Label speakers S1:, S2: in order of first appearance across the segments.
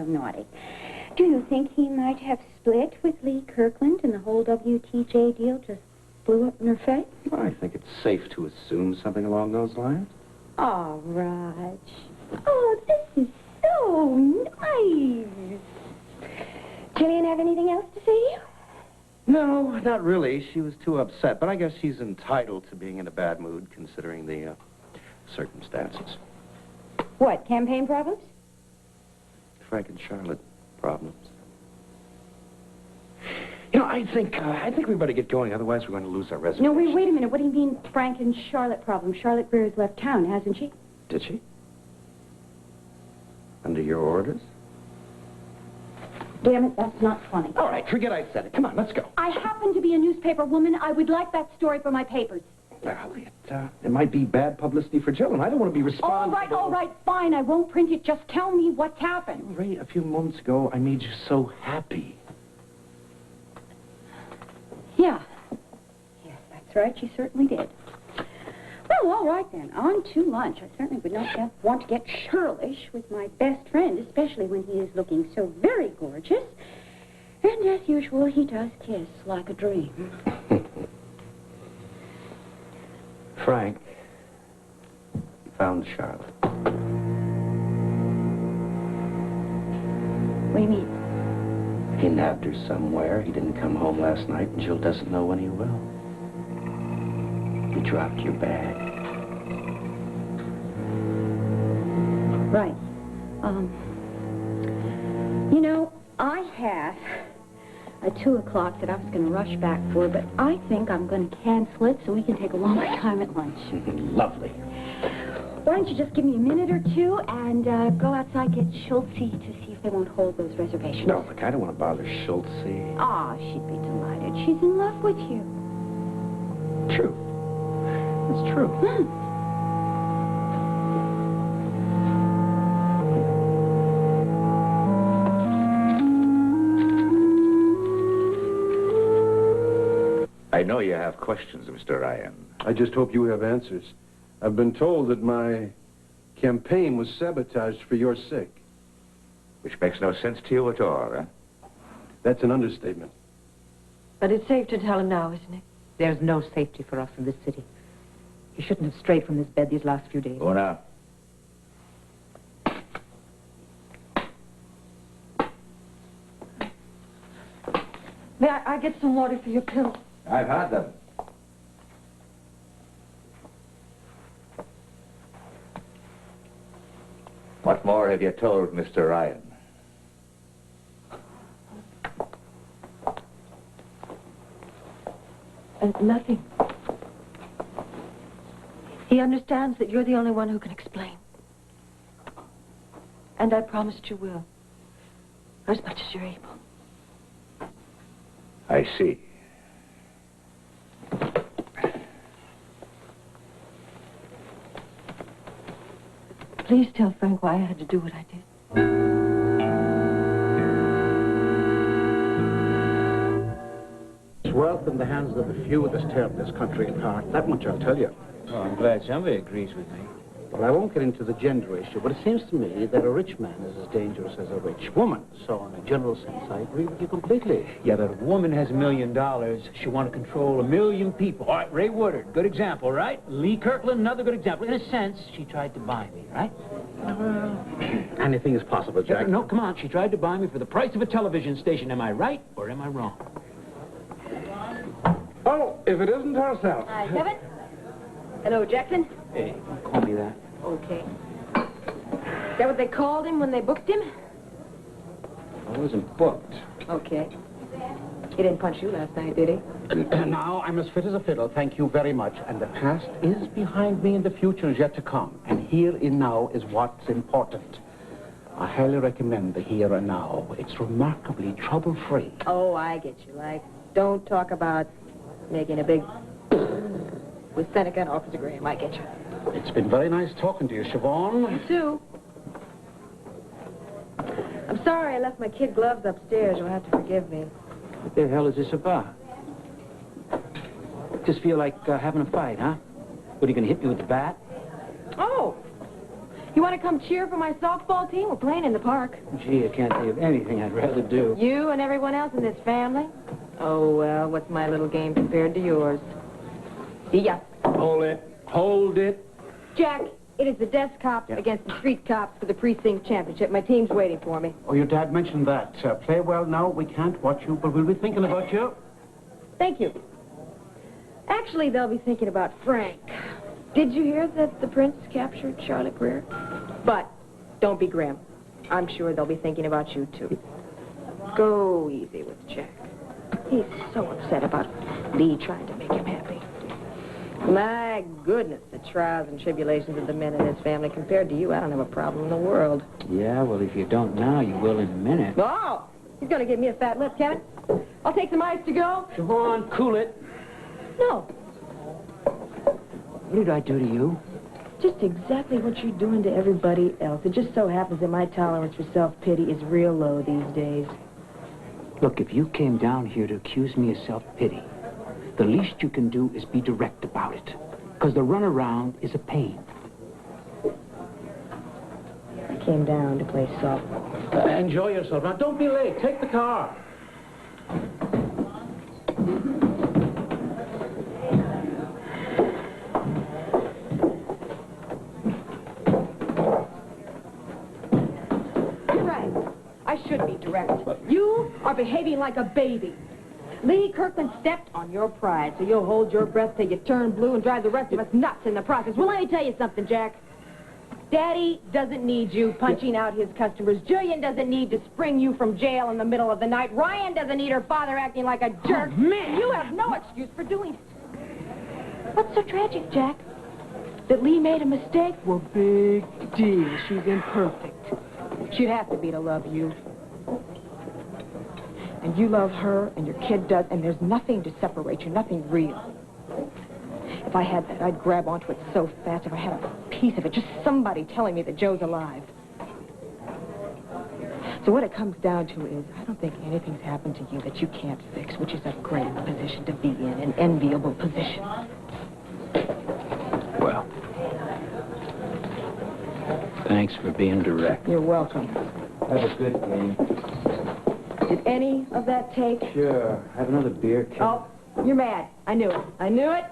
S1: naughty. Do you think he might have split with Lee Kirkland and the whole WTJ deal just blew up in her face?
S2: Well, I think it's safe to assume something along those lines.
S1: Oh, Raj. Oh, this is so nice. Jillian have anything else to say?
S2: No, not really. She was too upset, but I guess she's entitled to being in a bad mood, considering the circumstances.
S1: What, campaign problems?
S2: Frank and Charlotte problems. You know, I think we better get going, otherwise we're going to lose our reservation.
S1: No, wait a minute. What do you mean, Frank and Charlotte problems? Charlotte Greer's left town, hasn't she?
S2: Did she? Under your orders?
S1: Damn it, that's not funny.
S2: All right, forget I said it. Come on, let's go.
S1: I happen to be a newspaper woman. I would like that story for my papers.
S2: Well, it might be bad publicity for Jill, and I don't want to be responsible.
S1: All right, fine. I won't print it. Just tell me what's happened.
S2: Ray, a few moments ago, I made you so happy.
S1: Yeah. Yes, that's right. You certainly did. Well, all right, then. On to lunch. I certainly would not want to get churlish with my best friend, especially when he is looking so very gorgeous. And as usual, he does kiss like a dream.
S2: Frank found Charlotte.
S1: What do you mean?
S2: He nabbed her somewhere. He didn't come home last night, and Jill doesn't know when he will. You dropped your bag.
S1: Right. You know, I have a 2 o'clock that I was going to rush back for, but I think I'm going to cancel it so we can take a longer time at lunch.
S2: Lovely.
S1: Why don't you just give me a minute or two and go outside, get Schultze to see if they won't hold those reservations.
S2: No, look, I don't want to bother Schultze.
S1: Ah, she'd be delighted. She's in love with you.
S2: True. It's true.
S3: I know you have questions, Mr. Ryan.
S4: I just hope you have answers. I've been told that my campaign was sabotaged for your sake.
S3: Which makes no sense to you at all, huh?
S4: That's an understatement.
S5: But it's safe to tell him now, isn't it?
S6: There's no safety for us in this city. You shouldn't have strayed from this bed these last few days.
S3: Go now.
S5: May I get some water for your pills?
S3: I've had them. What more have you told Mr. Ryan?
S5: Nothing. He understands that you're the only one who can explain. And I promised you will. As much as you're able.
S3: I see.
S5: Please tell Frank why I had to do what I did.
S7: Wealth in the hands of the few that's tearing this country apart. That much I'll tell you.
S8: Oh, I'm glad somebody agrees with me.
S7: Well, I won't get into the gender issue, but it seems to me that a rich man is as dangerous as a rich woman. So, in a general sense, I agree with you completely.
S8: Yeah, but if a woman has $1 million, she'll want to control 1 million people. All right, Ray Woodard, good example, right? Lee Kirkland, another good example. In a sense, she tried to buy me, right?
S7: Anything is possible, Jack.
S8: No, come on, she tried to buy me for the price of a television station. Am I right or am I wrong?
S7: Oh, if it isn't herself.
S1: Hi, Kevin. Hello, Jackson.
S8: Hey, call me that.
S5: Okay. Is that what they called him when they booked him?
S7: I wasn't booked.
S5: Okay. He didn't punch you last night, did he?
S7: Now, I'm as fit as a fiddle, thank you very much. And the past is behind me and the future is yet to come. And here and now is what's important. I highly recommend the here and now. It's remarkably trouble-free.
S5: Oh, I get you. Like, don't talk about making a big with Seneca and Officer Graham. I get you.
S7: It's been very nice talking to you, Siobhan.
S5: You too. I'm sorry I left my kid gloves upstairs. You'll have to forgive me.
S8: What the hell is this about? Just feel like having a fight, huh? What, are you going to hit me with the bat?
S5: Oh! You want to want to come cheer for my softball team? We're playing in the park.
S8: Gee, I can't think of anything I'd rather do.
S5: You and everyone else in this family? Oh, well, what's my little game compared to yours? See ya.
S7: Hold it. Hold it.
S5: Jack, it is the desk cops against the street cops for the precinct championship. My team's waiting for me.
S7: Oh, your dad mentioned that. Play well now. We can't watch you, but we'll be thinking about you.
S5: Thank you. Actually, they'll be thinking about Frank. Did you hear that the prince captured Charlotte Greer? But don't be grim. I'm sure they'll be thinking about you, too. Go easy with Jack. He's so upset about Lee trying to make him happy. My goodness, the trials and tribulations of the men in this family. Compared to you, I don't have a problem in the world.
S8: Yeah, well, if you don't now, you will in a minute.
S5: Oh, he's going to give me a fat lip, Kevin. I'll take some ice to go.
S8: Go on, cool it.
S5: No,
S8: What did I do to you?
S5: just exactly what you're doing to everybody else. It just so happens that my tolerance for self-pity is real low these days.
S8: Look, if you came down here to accuse me of self-pity, the least you can do is be direct about it. Because the runaround is a pain.
S5: I came down to play softball.
S7: Enjoy yourself. Now, don't be late. Take the car.
S5: You're right. I should be direct. You are behaving like a baby. Lee Kirkland stepped on your pride, so you'll hold your breath till you turn blue and drive the rest of us nuts in the process. Well, let me tell you something, Jack. Daddy doesn't need you punching out his customers. Jillian doesn't need to spring you from jail in the middle of the night. Ryan doesn't need her father acting like a jerk.
S8: Oh, man!
S5: You have no excuse for doing it. What's so tragic, Jack? That Lee made a mistake? Well, big deal. She's imperfect. She'd have to be to love you. And you love her, and your kid does, and there's nothing to separate you, nothing real. If I had that, I'd grab onto it so fast if I had a piece of it, just somebody telling me that Joe's alive. So what it comes down to is, I don't think anything's happened to you that you can't fix, which is a great position to be in, an enviable position.
S8: Well, thanks for being direct.
S5: You're welcome.
S8: Have a good game.
S5: Did any of that take?
S8: Sure. Have another beer, Kid.
S5: Oh, you're mad. I knew it. I knew it.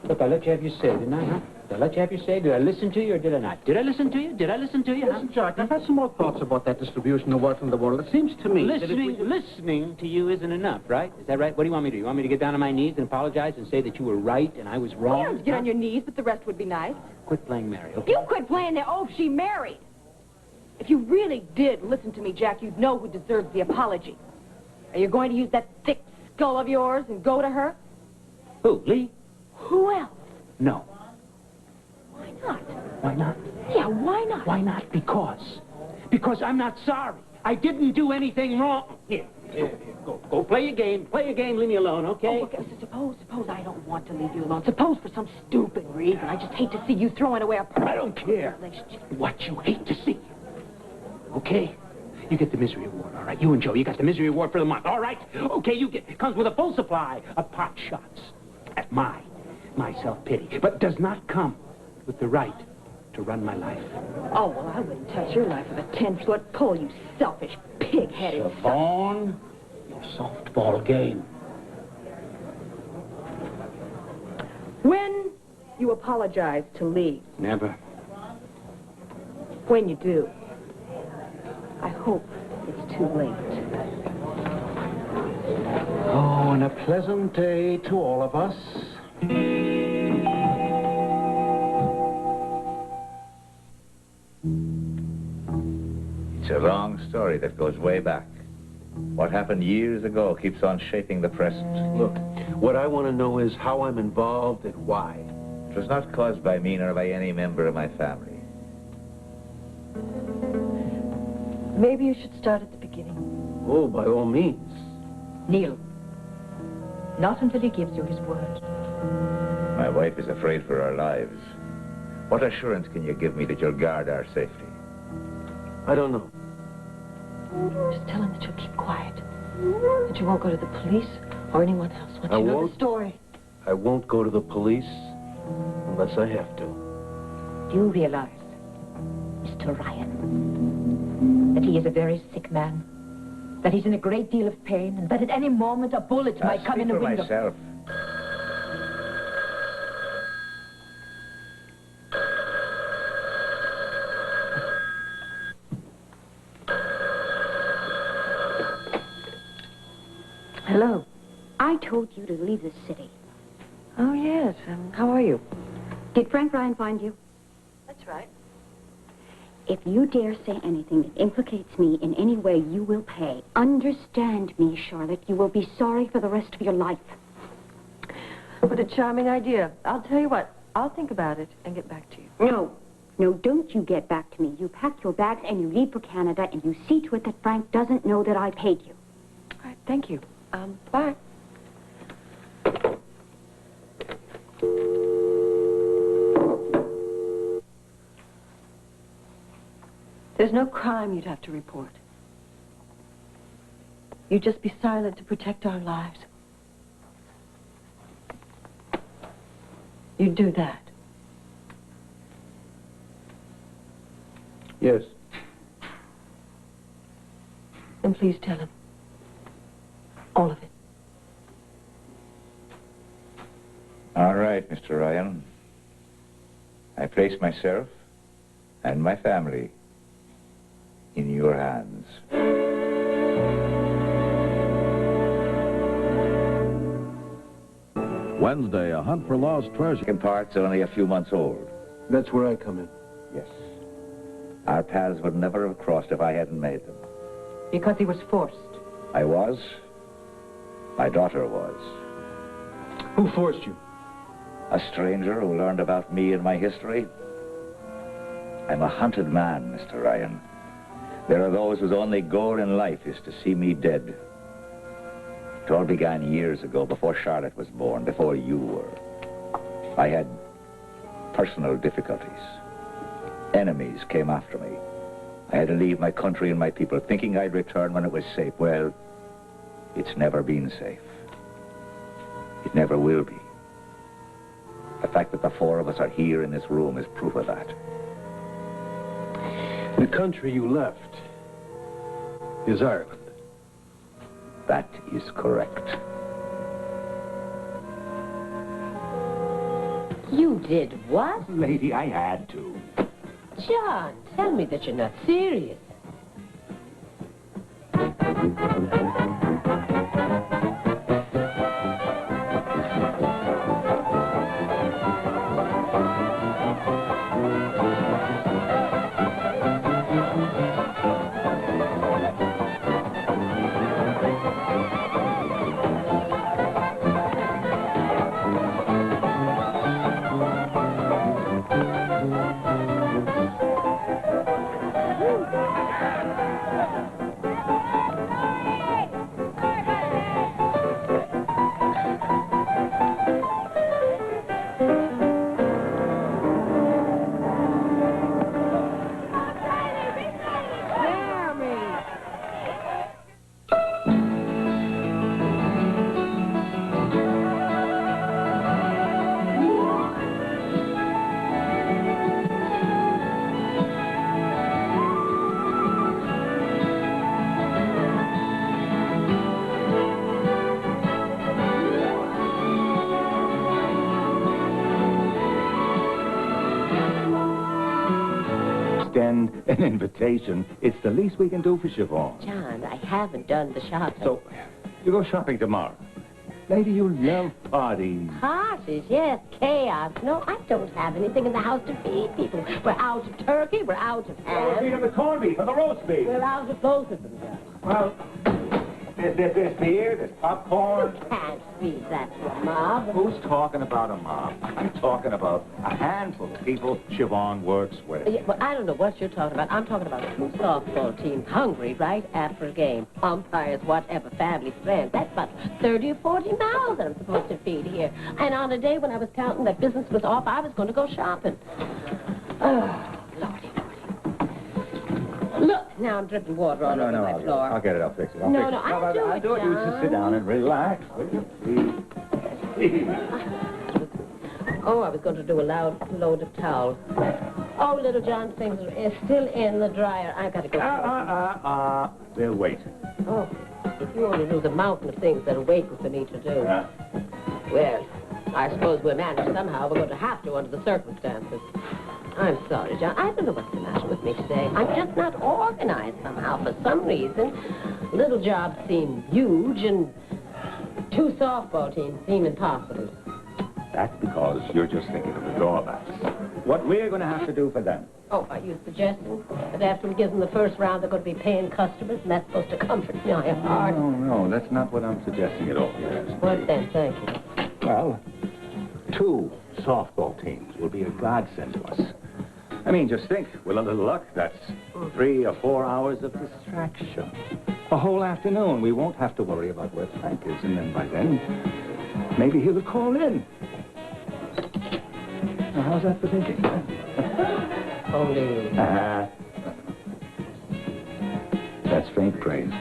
S8: Look, I let you have your say, didn't I, huh? Did I let you have your say? Did I listen to you or did I not? Did I listen to you? Did I listen to you, huh?
S7: Listen, Jack, I've had some more thoughts about that distribution of wealth in the world. It seems to me that if we...
S8: Listening to you isn't enough, right? Is that right? What do you want me to do? You want me to get down on my knees and apologize and say that you were right and I was wrong?
S5: You don't have to get on your knees, but the rest would be nice.
S8: Quit playing Mary, okay?
S5: You quit playing the oaf she married. If you really did listen to me, Jack, you'd know who deserves the apology. Are you going to use that thick skull of yours and go to her?
S8: Who, Lee?
S5: Who else?
S8: No.
S5: Why not?
S8: Why not?
S5: Yeah, why not?
S8: Why not? Because I'm not sorry. I didn't do anything wrong. Here. Go play your game. Play your game. Leave me alone, okay?
S5: Oh, okay. Suppose I don't want to leave you alone. Suppose for some stupid reason I just hate to see you throwing away a perfect
S8: I don't care
S5: relationship.
S8: what you hate to see. Okay? You get the misery award, all right? You and Joe, you got the misery award for the month, all right? Okay, it comes with a full supply of pot shots at my self-pity, but does not come with the right to run my life.
S5: Oh, well, I wouldn't touch your life with a 10-foot pole, you selfish, pig-headed son.
S8: Savon, your softball game.
S5: When you apologize to Lee,
S8: Never.
S5: when you do, I hope it's too late.
S7: Oh, and a pleasant day to all of us.
S3: It's a long story that goes way back. What happened years ago keeps on shaping the present.
S4: Look, what I want to know is how I'm involved and why.
S3: It was not caused by me nor by any member of my family.
S5: Maybe you should start at the beginning.
S4: Oh, by all means.
S6: Neil. Not until he gives you his word.
S3: My wife is afraid for our lives. What assurance can you give me that you'll guard our safety?
S4: I don't know.
S6: Just tell him that you'll keep quiet. That you won't go to the police or anyone else once
S4: I
S6: you know
S4: won't.
S6: the story.
S4: I won't go to the police unless I have to.
S6: You realize to Ryan. That he is a very sick man. That he's in a great deal of pain, and that at any moment a bullet might come in the window.
S3: Myself.
S6: Hello.
S1: I told you to leave the city.
S6: Oh, yes. How are you?
S1: Did Frank Ryan find you?
S6: That's right.
S1: If you dare say anything that implicates me in any way, you will pay. Understand me, Charlotte. You will be sorry for the rest of your life.
S6: What a charming idea. I'll tell you what. I'll think about it and get back to you.
S1: No. No, don't you get back to me. You pack your bags and you leave for Canada, and you see to it that Frank doesn't know that I paid you.
S6: All right, thank you. Bye. There's no crime you'd have to report. You'd just be silent to protect our lives. You'd do that.
S4: Yes.
S6: And please tell him. All of it.
S3: All right, Mr. Ryan. I place myself and my family in your hands.
S9: Wednesday, a hunt for lost treasure.
S3: In parts only a few months old.
S4: That's where I come in.
S3: Yes. Our paths would never have crossed if I hadn't made them.
S6: Because he was forced.
S3: I was. My daughter was.
S4: Who forced you?
S3: A stranger who learned about me and my history. I'm a hunted man, Mr. Ryan. There are those whose only goal in life is to see me dead. It all began years ago, before Charlotte was born, before you were. I had personal difficulties. Enemies came after me. I had to leave my country and my people, thinking I'd return when it was safe. Well, it's never been safe. It never will be. The fact that the four of us are here in this room is proof of that.
S4: The country you left is Ireland.
S3: That is correct.
S10: You did what?
S8: Lady, I had to.
S10: John, tell me that you're not serious.
S8: Extend an invitation. It's the least we can do for Siobhan.
S10: John, I haven't done the shopping.
S8: So, you go shopping tomorrow. Lady, you love parties.
S10: Parties, yes, chaos. No, I don't have anything in the house to feed people. We're out of turkey, we're out of
S8: We'll feed
S10: ham.
S8: them the corned beef and the roast beef.
S10: We're out of both of them, John.
S8: Well, there's beer, there's popcorn.
S10: Can't feed that to a mob.
S8: Who's talking about a mob? I'm talking about a handful of people Siobhan works with.
S10: Yeah, well, I don't know what you're talking about. I'm talking about two softball teams hungry right after a game. Umpires, whatever, family, friends. That's about 30 or 40 mouths that I'm supposed to feed here. And on a day when I was counting that business was off, I was going to go shopping. Oh, Lordy, Lordy. Look, now I'm dripping water all over my floor.
S3: I'll get it. I'll fix it.
S10: No, I'll do it,
S3: I'll do it. You
S10: John.
S3: just sit down and relax, will you? Please.
S10: Oh, I was going to do a load of towels. Oh, little John's things are still in the dryer. I've got to go.
S8: They'll wait.
S10: Oh, if you only knew the mountain of things that are waiting for me to do. Well, I suppose we'll manage somehow. We're going to have to under the circumstances. I'm sorry, John. I don't know what's the matter with me today. I'm just not organized somehow. For some reason, little jobs seem huge and 2 softball teams seem impossible.
S3: That's because you're just thinking of the drawbacks. What we're going to have to do for them.
S10: Oh, are you suggesting that after we give them the first round, they're going to be paying customers, and that's supposed to comfort my heart?
S3: No, that's not what I'm suggesting at all. Yes.
S10: What then? Thank you.
S8: Well, 2 softball teams will be a godsend to us. I mean, just think, with a little luck, that's 3 or 4 hours of distraction. A whole afternoon. We won't have to worry about where Frank is, and then by then, maybe he'll call in. Now, how's that for thinking?
S10: Only you.
S8: That's faint praise.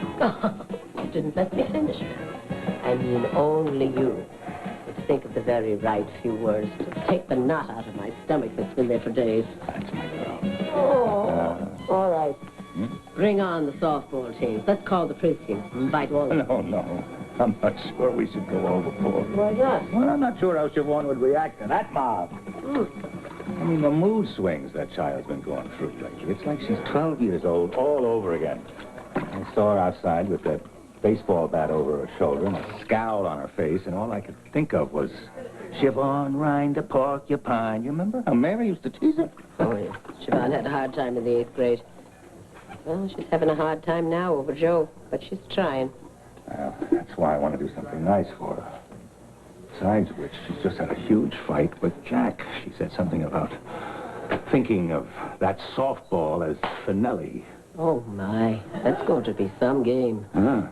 S10: You didn't let me finish. I mean, only you would think of the very right few words to take the knot out of my stomach that's been there for days.
S8: That's my girl.
S10: Oh, all right. Bring on the softball teams. Let's call the precinct and invite all of them.
S3: No. I'm not sure we should go overboard.
S10: Why not?
S3: Well, I'm not sure how Siobhan would react to that mob. I mean, the mood swings that child's been going through lately. It's like she's 12 years old all over again. I saw her outside with that baseball bat over her shoulder and a scowl on her face, and all I could think of was Siobhan Rhine the porcupine. You remember how Mary used to tease her?
S10: Oh, yeah. Siobhan had a hard time in the 8th grade. Well, she's having a hard time now over Joe, but she's trying.
S3: Well, that's why I want to do something nice for her. Besides which, she's just had a huge fight with Jack. She said something about thinking of that softball as finale.
S10: Oh, my. That's going to be some game.
S3: Huh.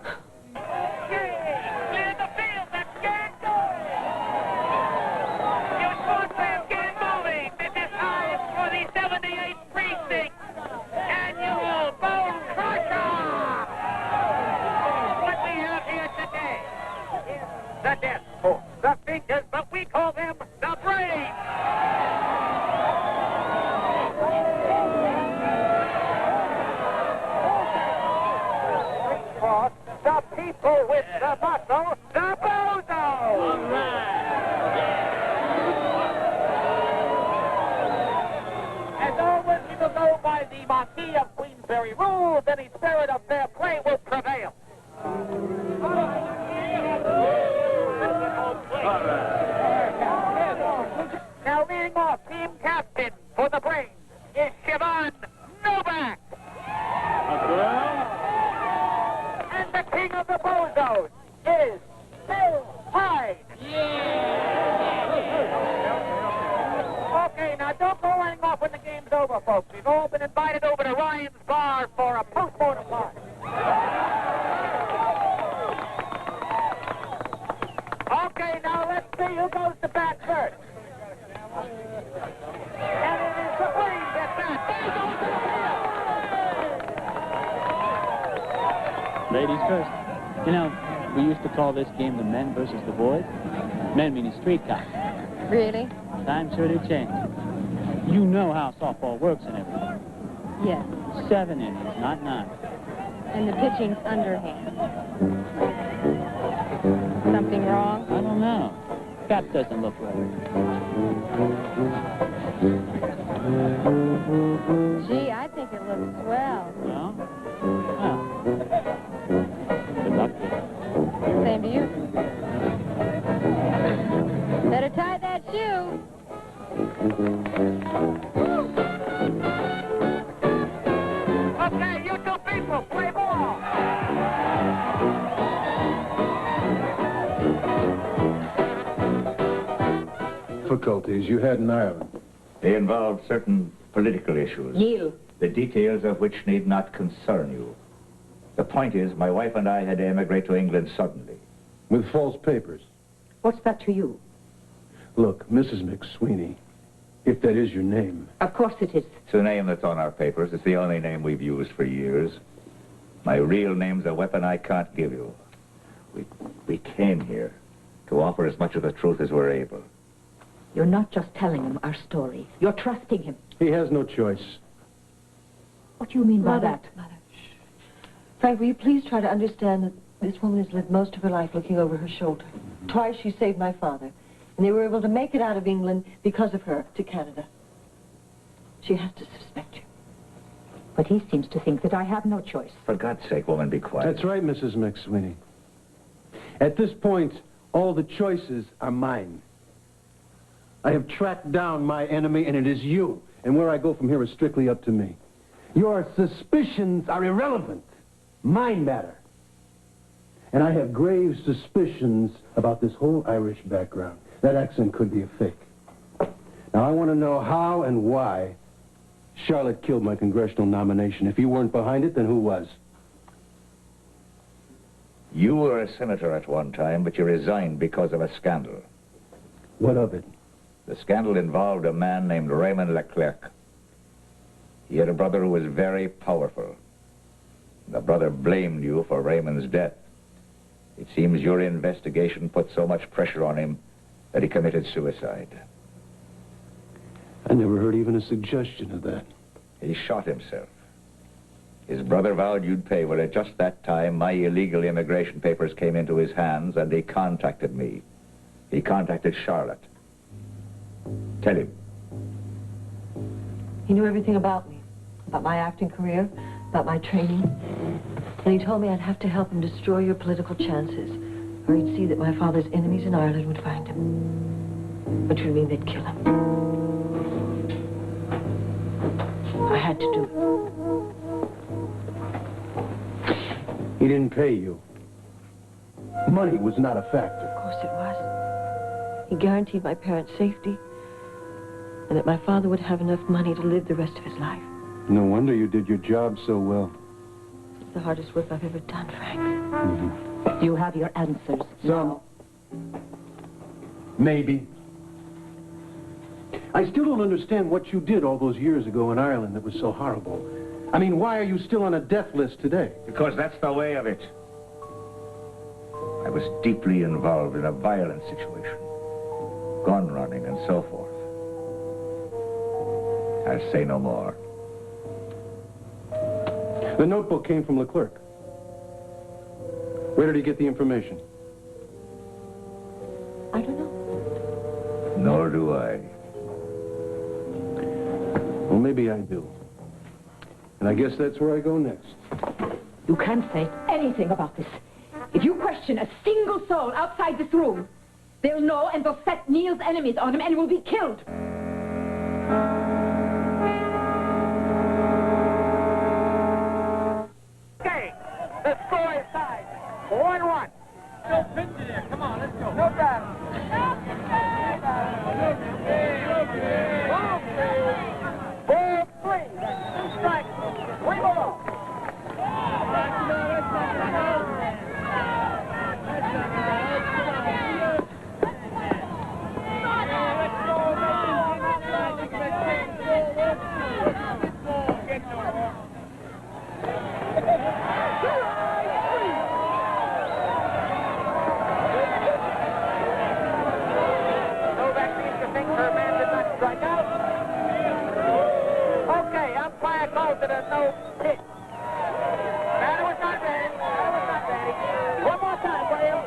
S11: Now leading off, team captain for the Braves is Novak. And the king of the bozos is Hyde. Okay, now don't go running off when the game's over, folks. We've all been invited over to Ryan's bar for a post-mortem party. Okay, now let's see who goes to bat first. And it is the Braves at bat.
S12: Ladies first. You know, we used to call this game the men versus the boys. Men meaning street cops.
S5: Really?
S12: Times sure do change. You know how softball works and everything.
S5: Yes.
S12: 7 innings, not 9.
S5: And the pitching's underhand. Something wrong?
S12: I don't know. Cap doesn't look right.
S5: Gee, I think it looks swell.
S12: No? Well. Good luck to you.
S5: Same to you. Better tie that shoe.
S11: Okay, you two people, play ball.
S4: Difficulties you had in Ireland.
S3: They involved certain political issues.
S10: Yield.
S3: The details of which need not concern you. The point is, my wife and I had to emigrate to England suddenly.
S4: With false papers.
S10: What's that to you?
S4: Look, Mrs. McSweeney, if that is your name.
S10: Of course it is.
S3: It's the name that's on our papers. It's the only name we've used for years. My real name's a weapon I can't give you. We came here to offer as much of the truth as we're able.
S6: You're not just telling him our story. You're trusting him.
S4: He has no choice.
S6: What do you mean by that?
S13: Mother. Frank, will you please try to understand that this woman has lived most of her life looking over her shoulder. Twice she saved my father, and they were able to make it out of England because of her to Canada. She has to suspect you.
S6: But he seems to think that I have no choice.
S3: For God's sake, woman, be quiet.
S4: That's right, Mrs. McSweeney. At this point, all the choices are mine. I have tracked down my enemy, and it is you. And where I go from here is strictly up to me. Your suspicions are irrelevant. Mine matter. And I have grave suspicions about this whole Irish background. That accent could be a fake. Now, I want to know how and why Charlotte killed my congressional nomination. If you weren't behind it, then who was?
S3: You were a senator at one time, but you resigned because of a scandal.
S4: What of it?
S3: The scandal involved a man named Raymond Leclerc. He had a brother who was very powerful. The brother blamed you for Raymond's death. It seems your investigation put so much pressure on him that he committed suicide.
S4: I never heard even a suggestion of that.
S3: He shot himself. His brother vowed you'd pay. Well, at just that time, my illegal immigration papers came into his hands, and he contacted me. He contacted Charlotte. Tell him.
S13: He knew everything about me, about my acting career, about my training. And he told me I'd have to help him destroy your political chances, or he'd see that my father's enemies in Ireland would find him, which would mean they'd kill him. I had to do it.
S4: He didn't pay you. Money was not a factor.
S13: Of course it was. He guaranteed my parents' safety, and that my father would have enough money to live the rest of his life.
S4: No wonder you did your job so well.
S13: It's the hardest work I've ever done, Frank.
S4: Mm-hmm.
S6: You have your answers.
S4: Some. Maybe. I still don't understand what you did all those years ago in Ireland that was so horrible. I mean, why are you still on a death list today?
S3: Because that's the way of it. I was deeply involved in a violent situation. Gun running and so forth. I'll say no more.
S4: The notebook came from Leclerc. Where did he get the information?
S13: I don't know.
S3: Nor do I.
S4: Well, maybe I do. And I guess that's where I go next.
S6: You can't say anything about this. If you question a single soul outside this room, they'll know and they'll set Neil's enemies on him and will be killed.
S11: Okay, the score is tied. 1-1.
S14: No pinch in there. Come on, let's go.
S11: No doubt. Ball 3. Two strikes. 3 balls. Novak seems to think her man did not strike out. Okay, umpire calls it a no hit. That was not ready. That was not ready. One more time, William.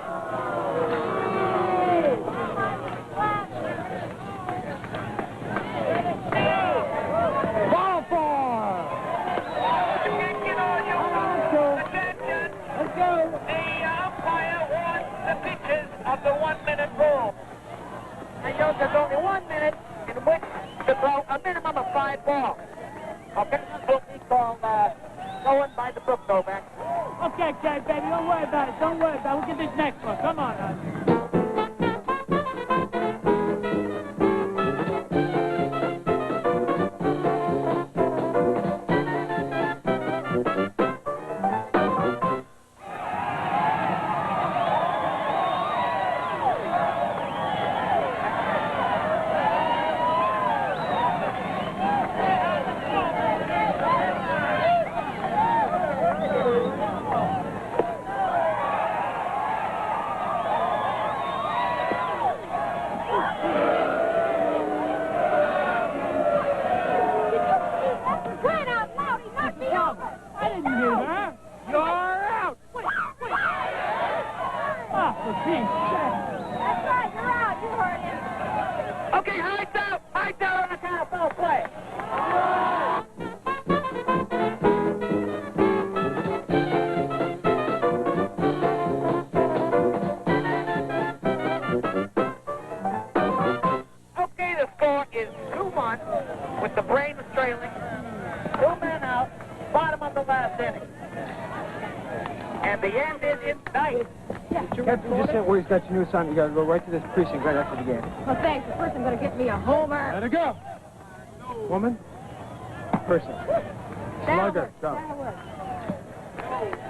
S11: Ball 4. Attention, all you. Attention. Let's go. The umpire wants the pitches of the 1-minute rule. And knows there's only 1 minute in which to throw a minimum of 5 balls. Okay, this will be called going by the book, Novak.
S14: Okay, baby, don't worry about it. Don't worry about it. We'll get this next one. Come on, now.
S11: And the end is in sight.
S15: Captain just sent word he's got your new assignment. You gotta go right to this precinct right after the game.
S5: Well, thanks. But first I'm going to get me a homer.
S15: Let her go. Woman. Person. Slugger. Go.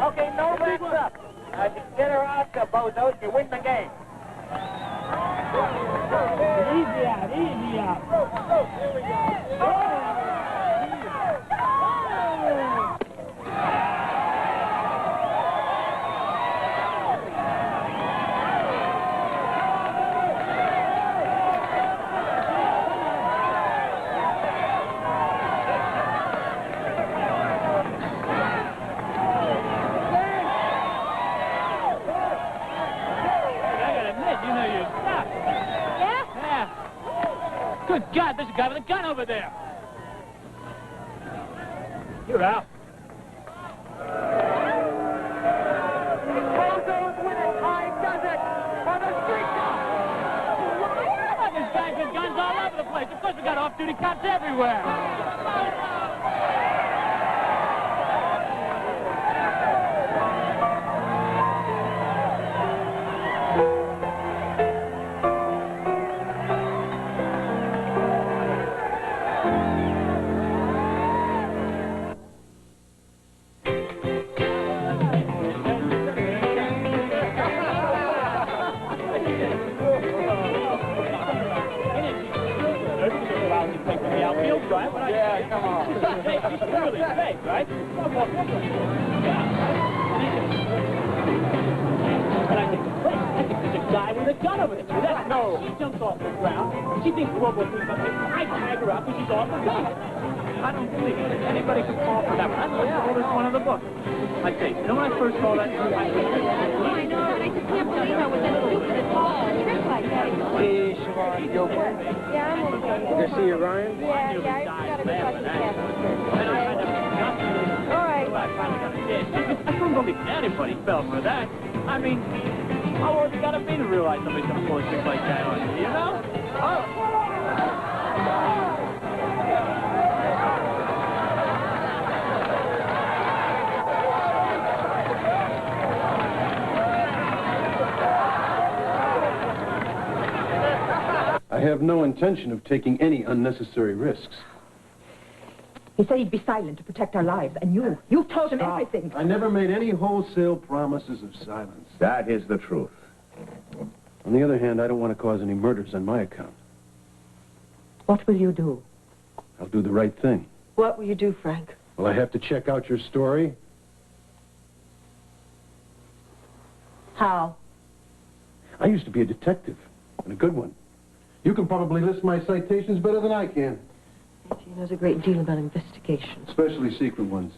S11: Okay, Novak's up. Get her out, bozos. You win the game.
S14: Easy out, easy out.
S11: Here we go.
S12: Good God, there's a guy with a gun over there. You're out.
S11: Bozos win it. Hyde does it for the street cop.
S12: There's guys with guns all over the place. Of course, we got off-duty cops everywhere.
S14: Yeah, come on.
S12: She's really safe, right? But I think there's a guy with a gun over there. That's no. She jumps off the ground. She thinks World War III's up there. I tag her out because she's off the gun. I don't believe it. Anybody could fall for that one. That's the oldest one in the book. I say, you know when I first saw that?
S5: I know, but I just can't believe I was that stupid at all. A trick like that.
S15: Hey, Siobhan, you okay?
S5: Yeah, I'm okay.
S15: Good to see you, Ryan.
S5: Yeah, I just gotta go talk to the captain first. All right.
S12: I couldn't believe anybody fell for that. I mean, how old you gotta be to realize somebody's gonna pull a trick like that on you, you know? Oh.
S4: I have no intention of taking any unnecessary risks.
S6: He said he'd be silent to protect our lives, and you told him everything.
S4: I never made any wholesale promises of silence.
S3: That is the truth.
S4: On the other hand, I don't want to cause any murders on my account.
S6: What will you do?
S4: I'll do the right thing.
S13: What will you do, Frank?
S4: Will I have to check out your story?
S6: How?
S4: I used to be a detective, and a good one. You can probably list my citations better than I can.
S13: He knows a great deal about investigations.
S4: Especially secret ones.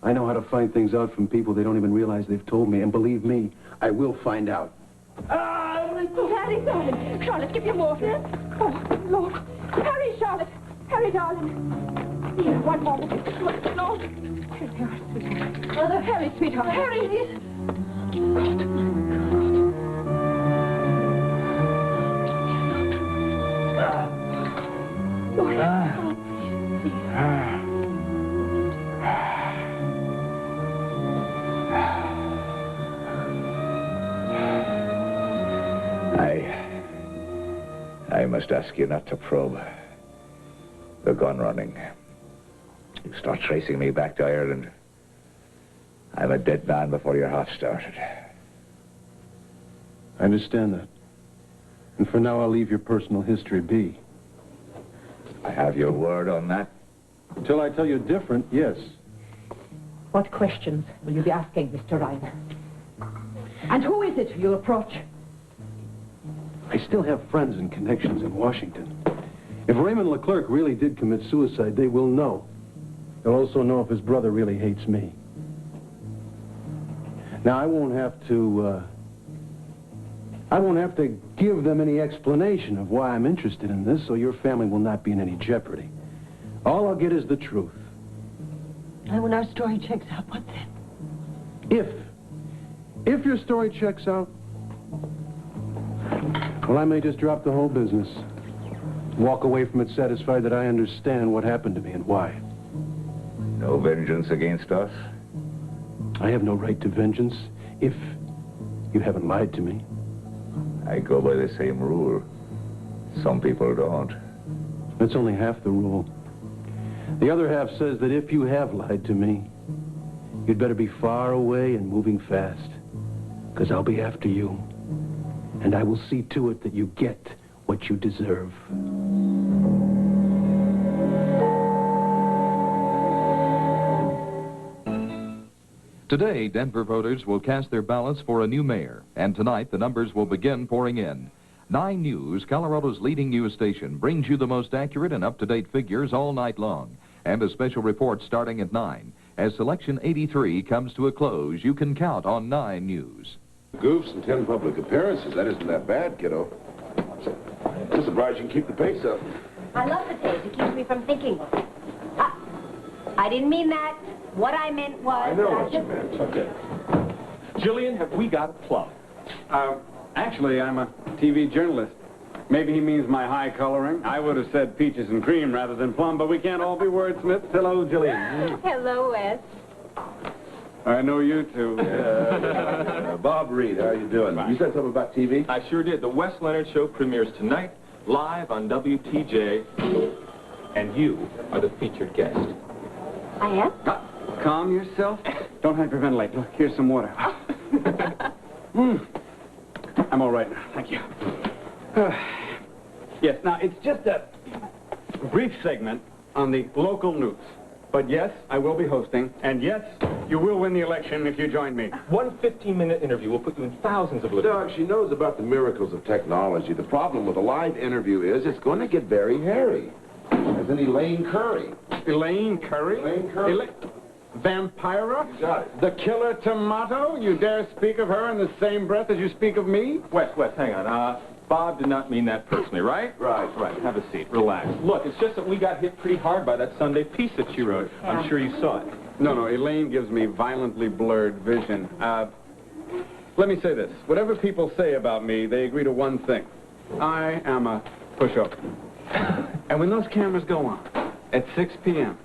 S4: I know how to find things out from people they don't even realize they've told me, and believe me, I will find out.
S6: Harry, darling. Charlotte, give you morphine. Oh, Lord. Harry, Charlotte. Harry, darling. Here, one moment. No. Mother, Harry, sweetheart. Harry, please.
S3: I must ask you not to probe the gun running. You start tracing me back to Ireland, I'm a dead man before you're half started.
S4: I understand that. And for now, I'll leave your personal history be.
S3: I have your word on that?
S4: Until I tell you different, yes.
S6: What questions will you be asking, Mr. Ryan? And who is it you'll approach?
S4: I still have friends and connections in Washington. If Raymond Leclerc really did commit suicide, they will know. They'll also know if his brother really hates me. Now, I won't have to give them any explanation of why I'm interested in this, so your family will not be in any jeopardy. All I'll get is the truth.
S13: And when our story checks out, what then?
S4: If your story checks out, well, I may just drop the whole business. Walk away from it satisfied that I understand what happened to me and why.
S3: No vengeance against us?
S4: I have no right to vengeance if you haven't lied to me.
S3: I go by the same rule. Some people don't.
S4: That's only half the rule. The other half says that if you have lied to me, you'd better be far away and moving fast, because I'll be after you, and I will see to it that you get what you deserve.
S16: Today, Denver voters will cast their ballots for a new mayor, and tonight the numbers will begin pouring in. 9 News, Colorado's leading news station, brings you the most accurate and up-to-date figures all night long, and a special report starting at 9. As Selection 83 comes to a close, you can count on 9 News.
S17: Goofs and 10 public appearances. That isn't that bad, kiddo. Just surprised you can keep the pace up.
S10: I love the taste. It keeps me from thinking. I didn't mean that. What I meant was...
S17: I know what you meant. Okay.
S18: Jillian, have we got a plum? Actually, I'm a TV journalist. Maybe he means my high coloring. I would have said peaches and cream rather than plum, but we can't all be wordsmiths. Hello, Jillian.
S5: Hello, Wes.
S18: I know you two.
S17: Bob Reed, how are you doing? You said something about TV?
S18: I sure did. The Wes Leonard Show premieres tonight, live on WTJ, and you are the featured guest.
S10: I am?
S18: Calm yourself. Don't hyperventilate. Look, here's some water. I'm all right now. Thank you. Yes, now, it's just a brief segment on the local news. But yes, I will be hosting. And yes, you will win the election if you join me.
S19: One 15-minute interview will put you in thousands of listeners.
S17: Doug, she knows about the miracles of technology. The problem with a live interview is it's going to get very hairy. As in Elaine Curry.
S18: Elaine Curry?
S17: Elaine Curry.
S18: Vampira?
S17: You got it.
S18: The killer tomato? You dare speak of her in the same breath as you speak of me?
S19: Wes, hang on. Bob did not mean that personally, right?
S17: Right.
S19: Have a seat. Relax. Look, it's just that we got hit pretty hard by that Sunday piece that she wrote. I'm sure you saw it.
S18: No, Elaine gives me violently blurred vision. Let me say this. Whatever people say about me, they agree to one thing. I am a pushover. And when those cameras go on at 6 p.m.,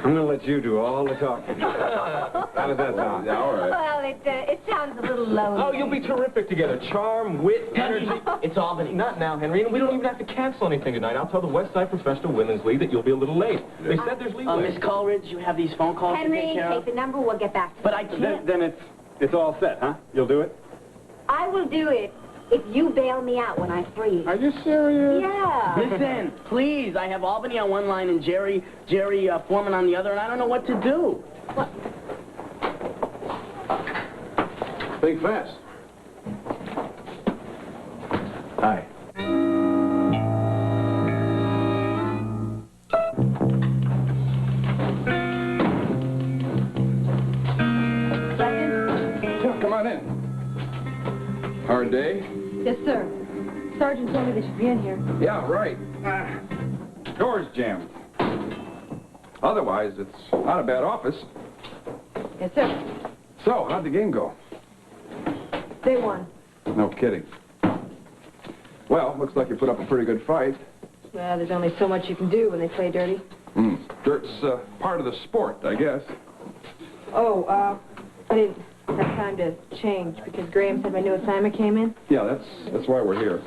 S18: I'm going to let you do all the talking. How does that sound?
S17: Yeah, all right.
S10: Well, it sounds a little lonely.
S19: Oh, you'll be terrific together. Charm, wit, energy.
S12: It's Albany.
S19: Not now, Henry. And we don't even have to cancel anything tonight. I'll tell the West Side Professional Women's League that you'll be a little late. They said there's leeway.
S12: Miss Coleridge, you have these phone calls to
S10: Henry,
S12: take care of?
S10: take the number. We'll get back to you.
S12: But I can't.
S18: Then it's all set, huh? You'll do it?
S10: I will do it if you bail me out when I freeze.
S18: Are you serious?
S10: Yeah.
S12: Listen, please. I have Albany on one line and Jerry Foreman on the other, and I don't know what to do.
S10: What?
S17: Think fast.
S18: Hi.
S17: Yeah, come on in. Hard day?
S5: Yes, sir. Sergeant told me they should be in here.
S17: Yeah, right.
S18: Doors jammed.
S17: Otherwise, it's not a bad office.
S5: Yes, sir.
S17: So, how'd the game go?
S5: They won.
S17: No kidding. Well, looks like you put up a pretty good fight.
S5: Well, there's only so much you can do when they play dirty.
S17: Dirt's part of the sport, I guess.
S5: Oh, I didn't have time to change because Graham said my new assignment came in.
S17: Yeah, that's why we're here.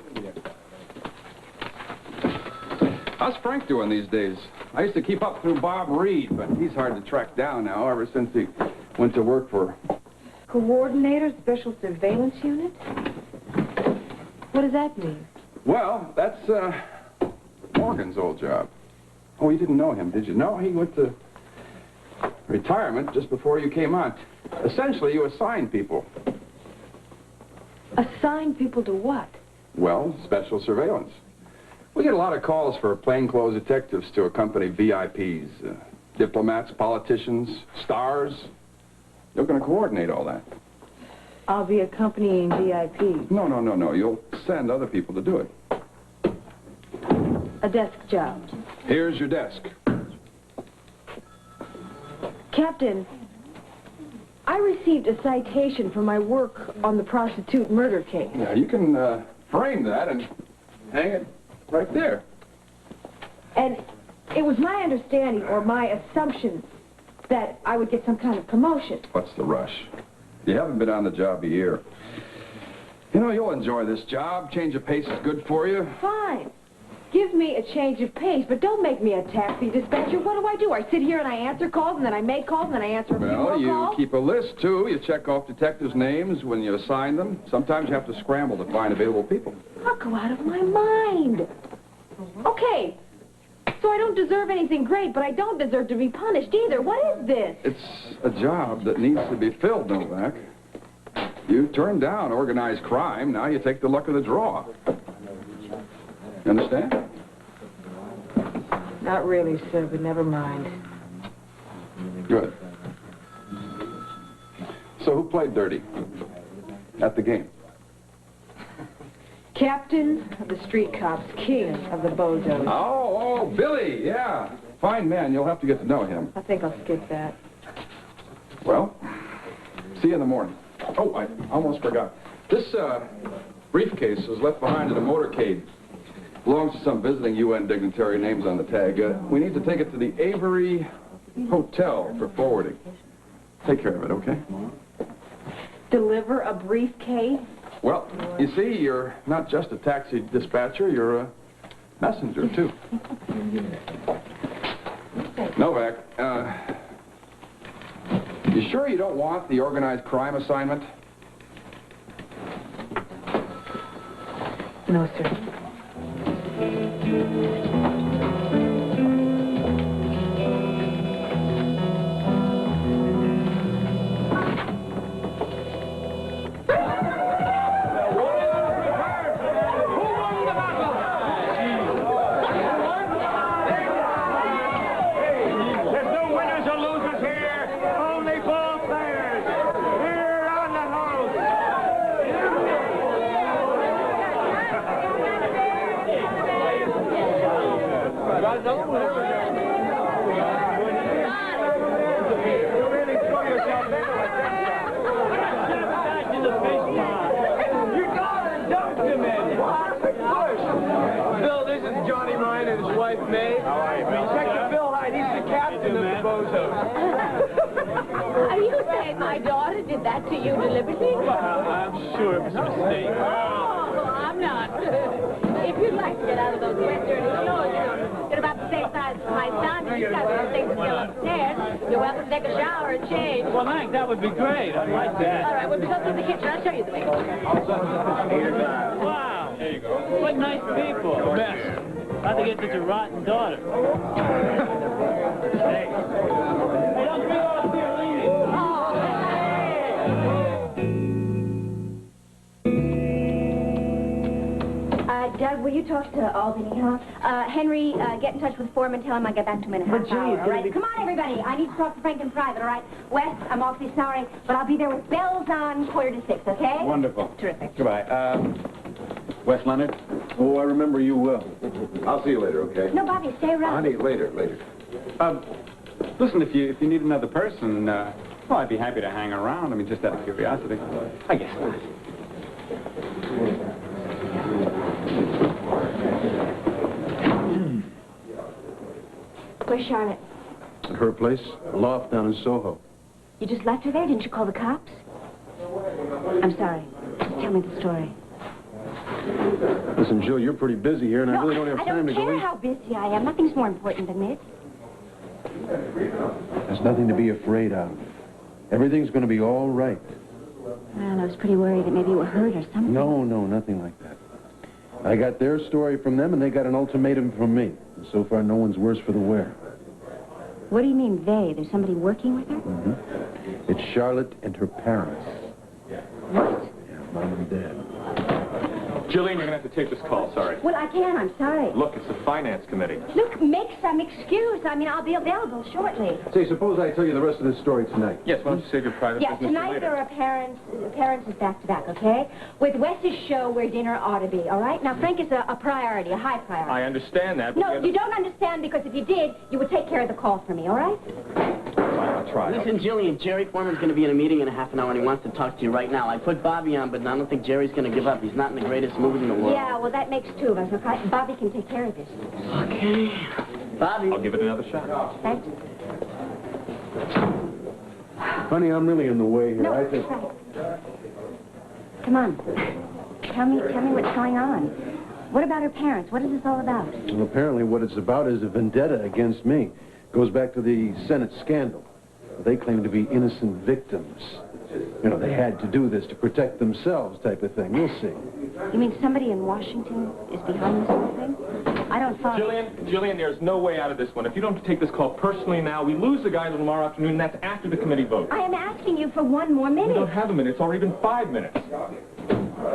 S17: How's Frank doing these days? I used to keep up through Bob Reed, but he's hard to track down now ever since he went to work for...
S5: Coordinator, Special Surveillance Unit? What does that mean?
S17: Well, that's Morgan's old job. Oh, you didn't know him, did you? No, he went to retirement just before you came on. Essentially, you assign people.
S5: Assign people to what?
S17: Well, special surveillance. We get a lot of calls for plainclothes detectives to accompany VIPs, diplomats, politicians, stars. You're going to coordinate all that.
S5: I'll be accompanying VIPs.
S17: No. You'll send other people to do it.
S5: A desk job.
S17: Here's your desk.
S5: Captain, I received a citation for my work on the prostitute murder case.
S17: Yeah, you can frame that and hang it right there.
S5: And it was my understanding or my assumption that I would get some kind of promotion.
S17: What's the rush? You haven't been on the job a year. You know, you'll enjoy this job. Change of pace is good for you.
S5: Fine. Give me a change of pace, but don't make me a taxi dispatcher. What do? I sit here and I answer calls, and then I make calls, and then I answer a few more
S17: Well, you
S5: calls?
S17: keep a list, too. You check off detectives' names when you assign them. Sometimes you have to scramble to find available people.
S5: I'll go out of my mind. Okay, so I don't deserve anything great, but I don't deserve to be punished either. What is this?
S17: It's a job that needs to be filled, Novak. You turned down organized crime. Now you take the luck of the draw. You understand?
S5: Not really, sir, but never mind.
S17: Good. So who played dirty at the game?
S5: Captain of the street cops, king of the bozos.
S17: Oh, Billy, yeah. Fine man. You'll have to get to know him.
S5: I think I'll skip that.
S17: Well, see you in the morning. Oh, I almost forgot. This briefcase was left behind in a motorcade. Belongs to some visiting UN dignitary. Name's on the tag. We need to take it to the Avery Hotel for forwarding. Take care of it, okay?
S5: Deliver a briefcase?
S17: Well, you see, you're not just a taxi dispatcher, you're a messenger, too. Novak, you sure you don't want the organized crime assignment?
S5: No, sir.
S15: Bill, this is Johnny Ryan and his wife, May. How are you, Bill? Inspector Bill Hyde, he's the captain of the bozos.
S10: Are you saying my daughter did that to you deliberately?
S12: I'm sure it was a mistake.
S10: Oh, I'm not. If you'd like to get out of those wet, dirty clothes, they're about the same size as my son. He's got those things still upstairs. You're welcome to take a shower and change.
S12: Well, thanks. That would be great. I'd like that.
S10: All right, we'll go through the kitchen. I'll show you the way.
S12: Wow. There you go. What nice people. The best. How'd they get such a rotten daughter? Hey. Hey, don't bring off there, lady.
S1: Doug, will you talk to Albany, huh? Henry, get in touch with Foreman. Tell him I'll get back to him in a half hour, all right? Come on, everybody. I need to talk to Frank in private, all right? Wes, I'm awfully sorry, but I'll be there with bells on 5:45, okay?
S18: Wonderful.
S1: Terrific.
S18: Goodbye. Wes Leonard?
S4: Oh, I remember you well.
S17: I'll see you later, okay?
S1: No, Bobby, stay around.
S17: Honey, later.
S18: Listen, if you need another person, well, I'd be happy to hang around. I mean, just out of curiosity. I guess not.
S1: Where's Charlotte?
S4: At her place, a loft down in Soho.
S1: You just left her there? Didn't you call the cops? I'm sorry. Just tell me the story.
S4: Listen, Jill, you're pretty busy here, and I really don't have time to go
S1: I don't care
S4: eat.
S1: how busy I am. Nothing's more important than this.
S4: There's nothing to be afraid of. Everything's going to be all right.
S1: Well, I was pretty worried that maybe you were hurt or something.
S4: No, nothing like that. I got their story from them, and they got an ultimatum from me. And so far, no one's worse for the wear.
S1: What do you mean, they? There's somebody working with her?
S4: Mm-hmm. It's Charlotte and her parents.
S1: What?
S4: Yeah, Mom and Dad.
S19: Jillian, you're going to have to take this call. Sorry.
S1: Well, I can. I'm sorry.
S19: Look, it's the finance committee.
S1: Look, make some excuse. I mean, I'll be available shortly.
S4: Say, suppose I tell you the rest of this story tonight.
S19: Yes, why don't you save your private
S1: Yeah,
S19: business
S1: tonight
S19: for
S1: there
S19: later?
S1: are parents is back-to-back, okay? With Wes's show where dinner ought to be, all right? Now, Frank is a priority, a high priority.
S19: I understand that, but
S1: No, you don't understand, because if you did, you would take care of the call for me, all right?
S19: I'll try.
S20: Listen, Jillian, Jerry Foreman's going to be in a meeting in a half an hour, and he wants to talk to you right now. I put Bobby on, but I don't think Jerry's going to give up. He's not in the greatest mood in the world.
S1: Yeah, well, that makes two of us, okay? Bobby can take care of this.
S20: Okay. Bobby.
S19: I'll give it another shot.
S1: Thanks.
S4: Honey, I'm really in the way here.
S1: No,
S4: I think...
S1: Come on. Tell me what's going on. What about her parents? What is this all about?
S4: Well, apparently what it's about is a vendetta against me. Goes back to the Senate scandal. They claim to be innocent victims. You know, they had to do this to protect themselves type of thing. We'll see.
S1: You mean somebody in Washington is behind this whole thing? I don't follow.
S19: Jillian, there's no way out of this one. If you don't take this call personally now, we lose the guy tomorrow afternoon, and that's after the committee vote.
S1: I am asking you for one more minute.
S19: We don't have a minute. It's already been 5 minutes.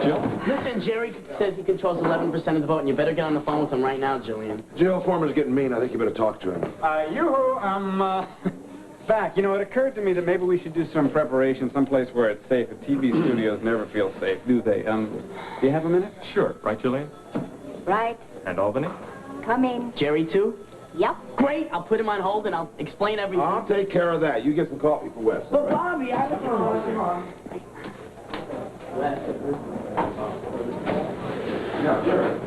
S19: Jill?
S20: Listen, Jerry says he controls 11% of the vote, and you better get on the phone with him right now, Jillian.
S15: Jill, Foreman's getting mean. I think you better talk to him.
S18: Yoo-hoo, I'm, back. You know, it occurred to me that maybe we should do some preparation someplace where it's safe. The TV studios never feel safe, do they? Do you have a minute?
S19: Sure. Right, Jillian?
S1: Right.
S19: And Albany?
S1: Come in.
S20: Jerry, too?
S1: Yep.
S20: Great. I'll put him on hold, and I'll explain everything.
S15: I'll take care of that. You get some coffee for Wes.
S20: But, Bobby, I don't know.
S15: Yeah, sure.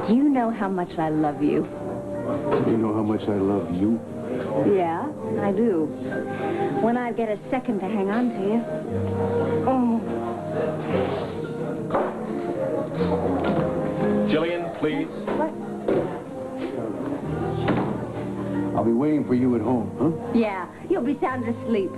S1: Do you know how much I love you?
S4: Do you know how much I love you?
S1: Yeah, I do. When I get a second to hang on to you. Oh.
S19: Jillian, please.
S1: What?
S4: I'll be waiting for you at home, huh?
S1: Yeah, you'll be sound asleep.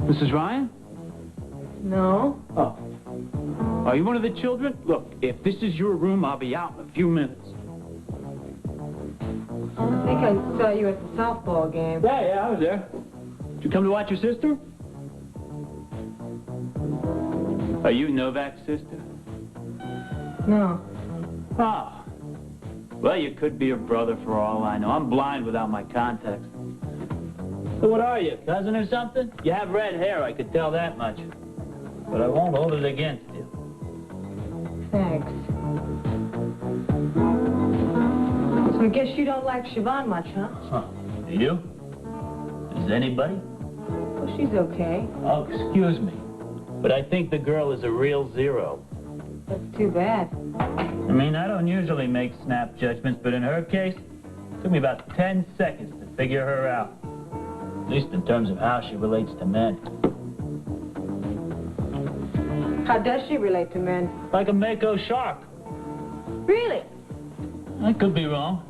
S12: Mrs. Ryan?
S5: No.
S12: Oh. Are you one of the children? Look, if this is your room, I'll be out in a few minutes.
S5: I think I saw you at the softball game.
S12: Yeah, I was there. Did you come to watch your sister? Are you Novak's sister?
S5: No.
S12: Oh. Well, you could be her brother for all I know. I'm blind without my contacts. So what are you, cousin or something? You have red hair, I could tell that much. But I won't hold it against you.
S5: Thanks. So I guess you don't like Siobhan much, huh?
S12: Huh. Do you? Does anybody?
S5: Well, she's okay.
S12: Oh, excuse me. But I think the girl is a real zero.
S5: That's too bad.
S12: I mean, I don't usually make snap judgments, but in her case, it took me about 10 seconds to figure her out. At least in terms of how she relates to men.
S5: How does she relate to men?
S12: Like a Mako shark.
S5: Really?
S12: I could be wrong.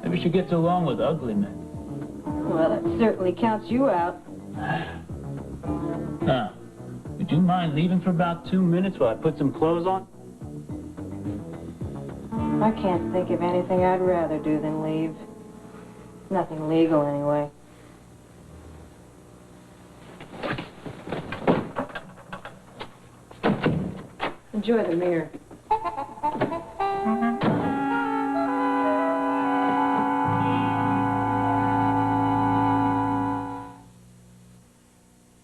S12: Maybe she gets along with ugly men.
S5: Well, that certainly counts you out.
S12: Now, would you mind leaving for about 2 minutes while I put some clothes on?
S5: I can't think of anything I'd rather do than leave. Nothing legal, anyway. Enjoy the mirror.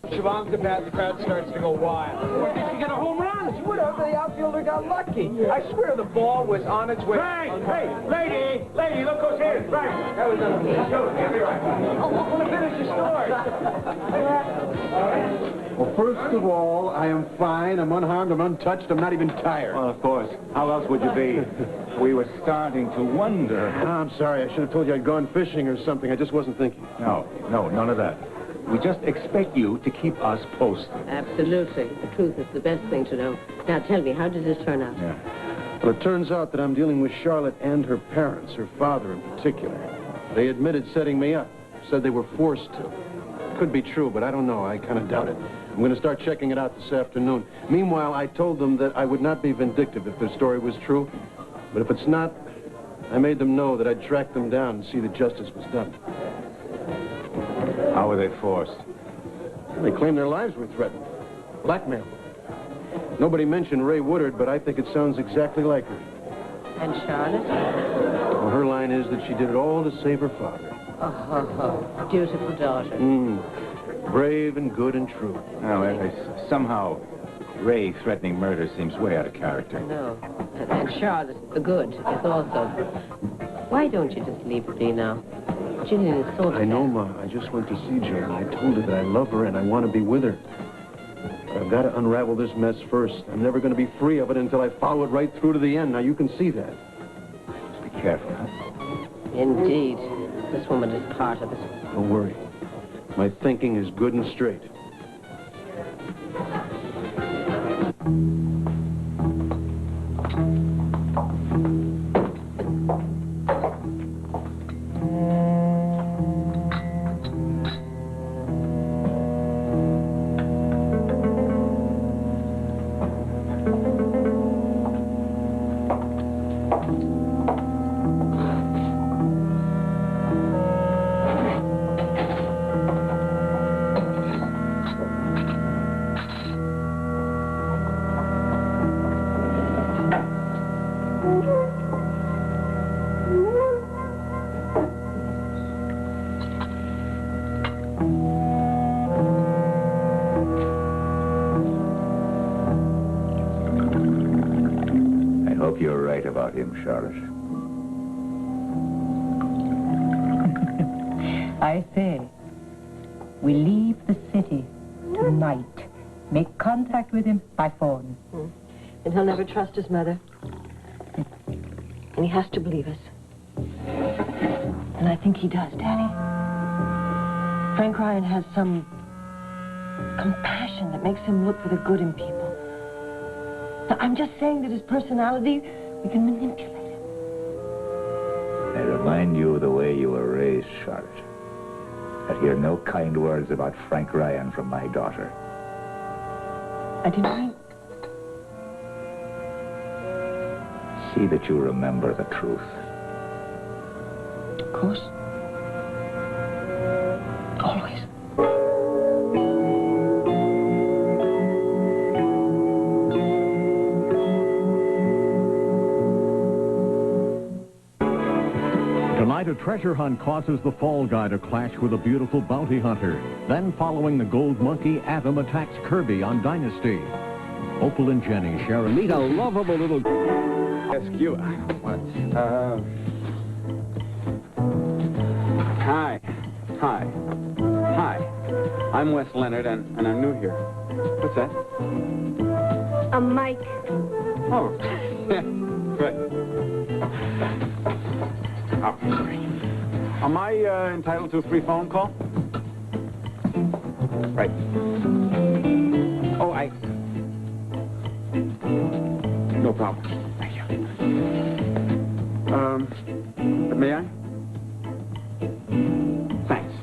S15: Siobhan's the bat, the crowd starts to go wild. What, did she get a home run? She would have, the outfielder got lucky. I swear the ball was on its way.
S12: Frank! Hey, lady, look who's here. Frank!
S15: That was on the show. Get me right. Oh, I want to finish the story.
S4: Well, first of all, I am fine. I'm unharmed. I'm untouched. I'm not even tired.
S7: Well, of course. How else would you be? We were starting to wonder.
S4: I'm sorry. I should have told you I'd gone fishing or something. I just wasn't thinking.
S7: No, none of that. We just expect you to keep us posted.
S10: Absolutely. The truth is the best thing to know. Now, tell me, how did this turn out?
S7: Yeah.
S4: Well, it turns out that I'm dealing with Charlotte and her parents, her father in particular. They admitted setting me up. Said they were forced to. Could be true, but I don't know. I kind of doubt it. I'm going to start checking it out this afternoon. Meanwhile, I told them that I would not be vindictive if their story was true. But if it's not, I made them know that I'd track them down and see that justice was done.
S7: How were they forced?
S4: They claimed their lives were threatened. Blackmail. Nobody mentioned Ray Woodard, but I think it sounds exactly like her.
S10: And Charlotte?
S4: Well, her line is that she did it all to save her father.
S10: Oh, dutiful daughter.
S4: Brave and good and true.
S7: No, somehow, Ray threatening murder seems way out of character.
S10: No. And Charlotte, the good, is also. Why don't you just leave it be now? Jillian is so
S4: I know, Ma. I just went to see Jill, and I told her that I love her and I want to be with her. But I've got to unravel this mess first. I'm never going to be free of it until I follow it right through to the end. Now, you can see that.
S7: Just be careful, huh?
S10: Indeed. This woman is part of it.
S4: Don't worry. My thinking is good and straight.
S3: You're right about him, Charlotte.
S6: I say, we leave the city tonight. Make contact with him by phone.
S13: And he'll never trust his mother. And he has to believe us. And I think he does, Daddy. Frank Ryan has some compassion that makes him look for the good in people. Now, I'm just saying that his personality, we can manipulate him.
S3: I remind you of the way you were raised, Charlotte. I hear no kind words about Frank Ryan from my daughter.
S13: I didn't mean...
S3: See that you remember the truth.
S13: Of course. Always.
S9: Tonight, a treasure hunt causes the fall guy to clash with a beautiful bounty hunter. Then, following the gold monkey, Adam attacks Kirby on Dynasty. Opal and Jenny share a... Meet a lovable little...
S18: Ask you. What? Hi. I'm Wes Leonard, and I'm new here. What's that?
S5: Mike.
S18: Oh, good. Oh, sorry. Am I entitled to a free phone call? Right. Oh, no problem. Thank you. May I? Thanks.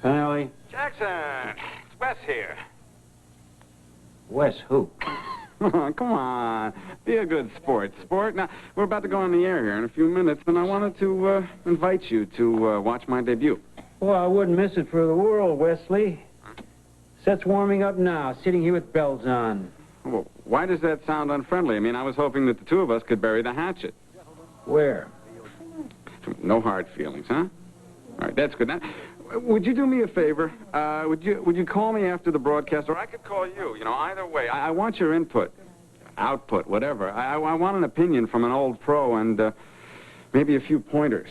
S4: Pally.
S18: Jackson, it's Wes here.
S4: Wes, who?
S18: Come on. Be a good sport. Now, we're about to go on the air here in a few minutes, and I wanted to invite you to watch my debut.
S8: Well, I wouldn't miss it for the world, Wesley. Set's warming up now, sitting here with bells on.
S18: Well, why does that sound unfriendly? I mean, I was hoping that the two of us could bury the hatchet.
S8: Where?
S18: No hard feelings, huh? All right, that's good. Now, would you do me a favor? Would you call me after the broadcast, or I could call you? You know, either way. I want your input, output, whatever. I want an opinion from an old pro and maybe a few pointers.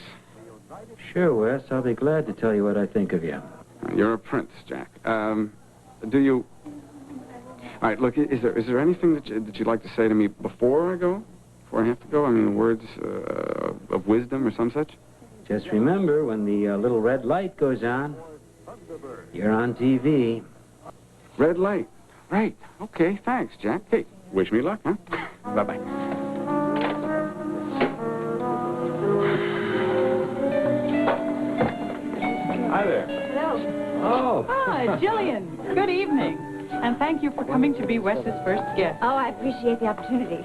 S8: Sure, Wes. I'll be glad to tell you what I think of you.
S18: You're a prince, Jack. Do you... All right, look, is there anything that you'd like to say to me before I go? Before I have to go? I mean, words of wisdom or some such?
S8: Just remember, when the little red light goes on, you're on TV.
S18: Red light. Right. Okay, thanks, Jack. Hey, wish me luck, huh? Bye-bye.
S15: Hi there.
S5: Hello.
S15: Oh.
S21: Ah, Jillian. Good evening. And thank you for coming to be Wes's first guest.
S5: Oh, I appreciate the opportunity.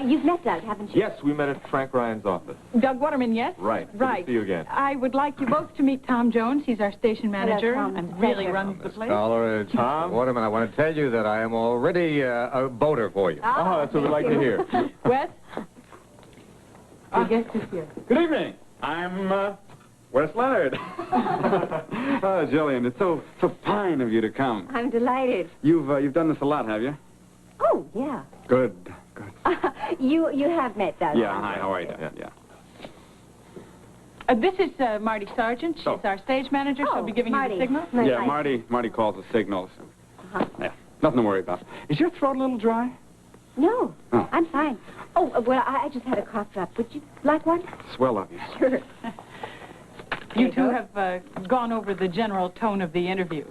S5: You've met Doug, haven't you?
S19: Yes, we met at Frank Ryan's office.
S21: Doug Waterman, yes?
S19: Right. Good
S21: Right.
S19: to see you again.
S21: I would like you both to meet Tom Jones. He's our station manager
S5: Tom.
S21: and really runs the place.
S22: Caller, Tom Waterman, I want to tell you that I am already a voter for you.
S19: Oh, that's what we like to hear.
S21: Wes? Your guest is here.
S18: Good evening. I'm Wes Leonard. Oh, Jillian, it's so fine of you to come.
S5: I'm delighted.
S18: You've done this a lot, have you?
S5: Oh, yeah.
S18: Good.
S5: You have met Doug.
S18: Yeah, hi, how are you? Yeah.
S21: This is Marty Sargent. She's our stage manager. She'll be giving
S5: Marty.
S21: you the signal.
S18: Yeah, Marty calls the signals. Yeah, nothing to worry about. Is your throat a little dry?
S5: No,
S18: Oh.
S5: I'm fine. Oh, well, I just had a cough drop. Would you like one?
S18: Swell of you.
S5: Sure.
S21: You two have gone over the general tone of the interview.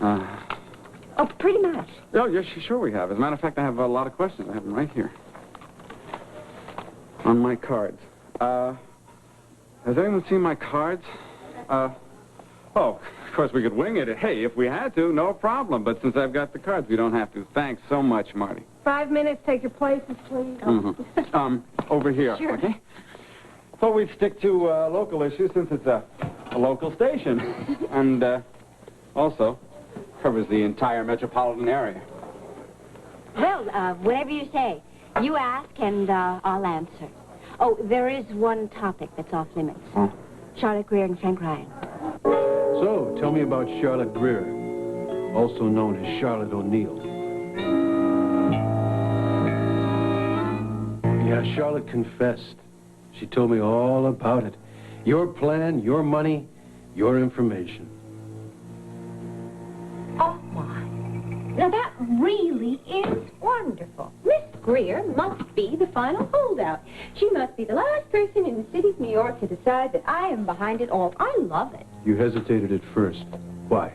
S5: Oh, pretty much.
S18: Oh, yes, sure we have. As a matter of fact, I have a lot of questions. I have them right here. On my cards. Has anyone seen my cards? Oh, of course we could wing it. Hey, if we had to, no problem. But since I've got the cards, we don't have to. Thanks so much, Marty.
S5: 5 minutes, take your places, please.
S18: Mm-hmm. Over here,
S5: Sure.
S18: okay? Thought we'd stick to local issues since it's a local station. And also covers the entire metropolitan area.
S5: Well, whatever you say. You ask and I'll answer. Oh, there is one topic that's off limits.
S18: Huh?
S5: Charlotte Greer and Frank Ryan.
S4: So, tell me about Charlotte Greer, also known as Charlotte O'Neill. Yeah, Charlotte confessed. She told me all about it. Your plan, your money, your information.
S1: Oh, my. Now, that really is wonderful. Miss Greer must be the final holdout. She must be the last person in the city of New York to decide that I am behind it all. I love it.
S4: You hesitated at first. Why?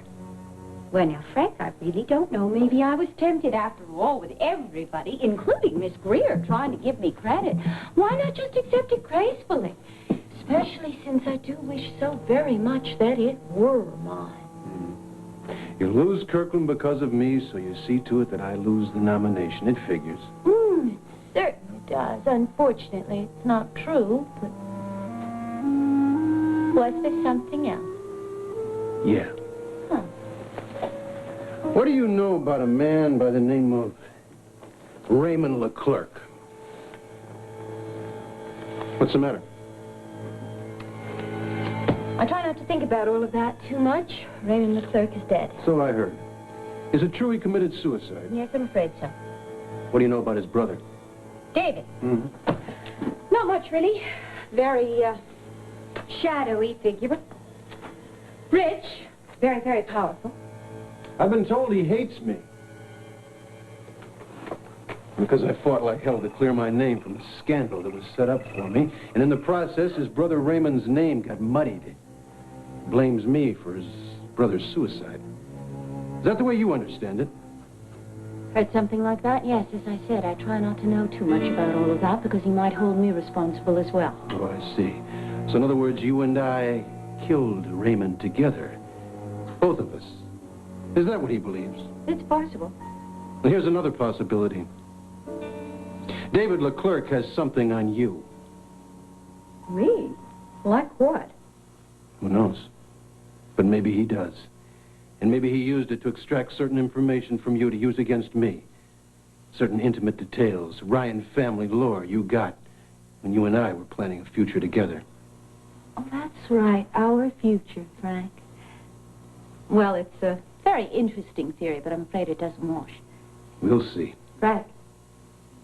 S1: Well, now, Frank, I really don't know. Maybe I was tempted after all with everybody, including Miss Greer, trying to give me credit. Why not just accept it gracefully? Especially since I do wish so very much that it were mine.
S4: You lose Kirkland because of me, so you see to it that I lose the nomination. It figures.
S1: It certainly does. Unfortunately, it's not true, but... Was there something else?
S4: Yeah. What do you know about a man by the name of Raymond Leclerc? What's the matter?
S5: I try not to think about all of that too much. Raymond Leclerc is dead.
S4: So I heard. Is it true he committed suicide?
S5: Yes, I'm afraid so.
S4: What do you know about his brother?
S1: David.
S4: Mm-hmm.
S1: Not much, really. Very, shadowy figure, but rich. Very, very powerful.
S4: I've been told he hates me. Because I fought like hell to clear my name from a scandal that was set up for me. And in the process, his brother Raymond's name got muddied. He blames me for his brother's suicide. Is that the way you understand it?
S1: Heard something like that? Yes, as I said, I try not to know too much about all of that because he might hold me responsible as well.
S4: Oh, I see. So in other words, you and I killed Raymond together. Both of us. Is that what he believes?
S1: It's possible.
S4: Well, here's another possibility. David Leclerc has something on you.
S1: Me? Like what?
S4: Who knows? But maybe he does. And maybe he used it to extract certain information from you to use against me. Certain intimate details, Ryan family lore you got when you and I were planning a future together.
S1: Oh, that's right. Our future, Frank. Well, it's a very interesting theory, but I'm afraid it doesn't wash.
S4: We'll see.
S1: Frank,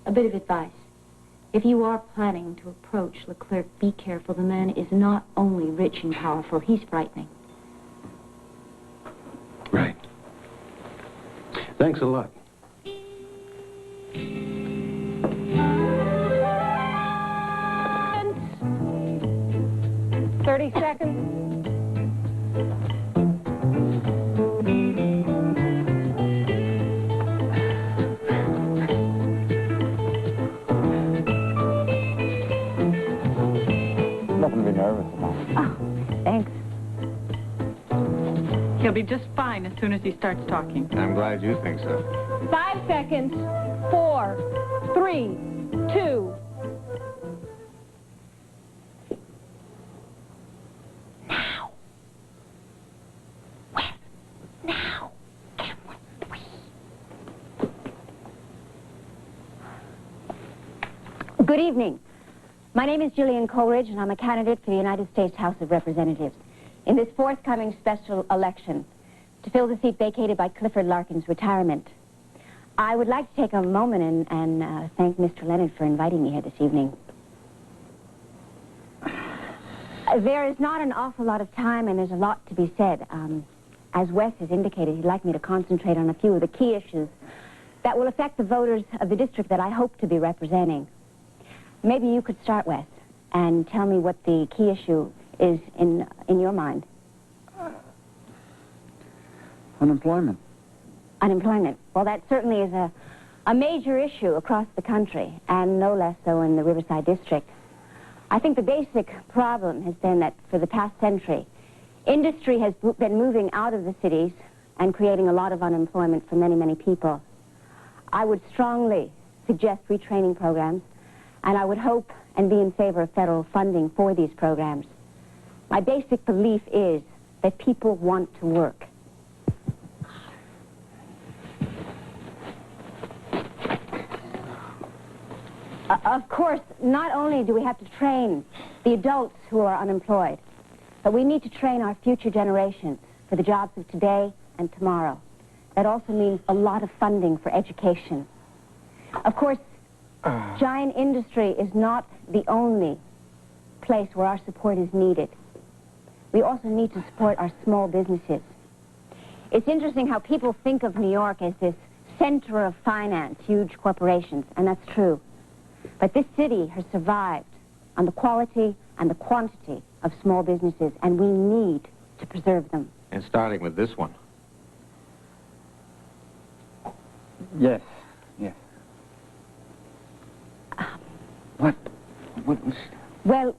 S1: a bit of advice. If you are planning to approach Leclerc, be careful. The man is not only rich and powerful, he's frightening.
S4: Right. Thanks a lot.
S5: 30 seconds.
S2: Nothing to be nervous about.
S1: Oh, thanks.
S21: He'll be just fine as soon as he starts talking.
S22: I'm glad you think so.
S5: 5 seconds. 4, 3, 2.
S1: Now. West. Now. Camera 3. Good evening. My name is Jillian Coleridge, and I'm a candidate for the United States House of Representatives in this forthcoming special election to fill the seat vacated by Clifford Larkin's retirement. I would like to take a moment and thank Mr. Leonard for inviting me here this evening. There is not an awful lot of time, and there's a lot to be said. As Wes has indicated, he'd like me to concentrate on a few of the key issues that will affect the voters of the district that I hope to be representing. Maybe you could start, Wes, and tell me what the key issue is in your mind.
S2: Unemployment.
S1: Unemployment. Well, that certainly is a major issue across the country, and no less so in the Riverside District. I think the basic problem has been that for the past century, industry has been moving out of the cities and creating a lot of unemployment for many, many people. I would strongly suggest retraining programs, and I would hope and be in favor of federal funding for these programs. My basic belief is that people want to work. Of course, not only do we have to train the adults who are unemployed, but we need to train our future generations for the jobs of today and tomorrow. That also means a lot of funding for education. Of course, giant industry is not the only place where our support is needed. We also need to support our small businesses. It's interesting how people think of New York as this center of finance, huge corporations, and that's true. But this city has survived on the quality and the quantity of small businesses, and we need to preserve them.
S22: And starting with this one.
S2: Yes, yes. What was...
S1: Well,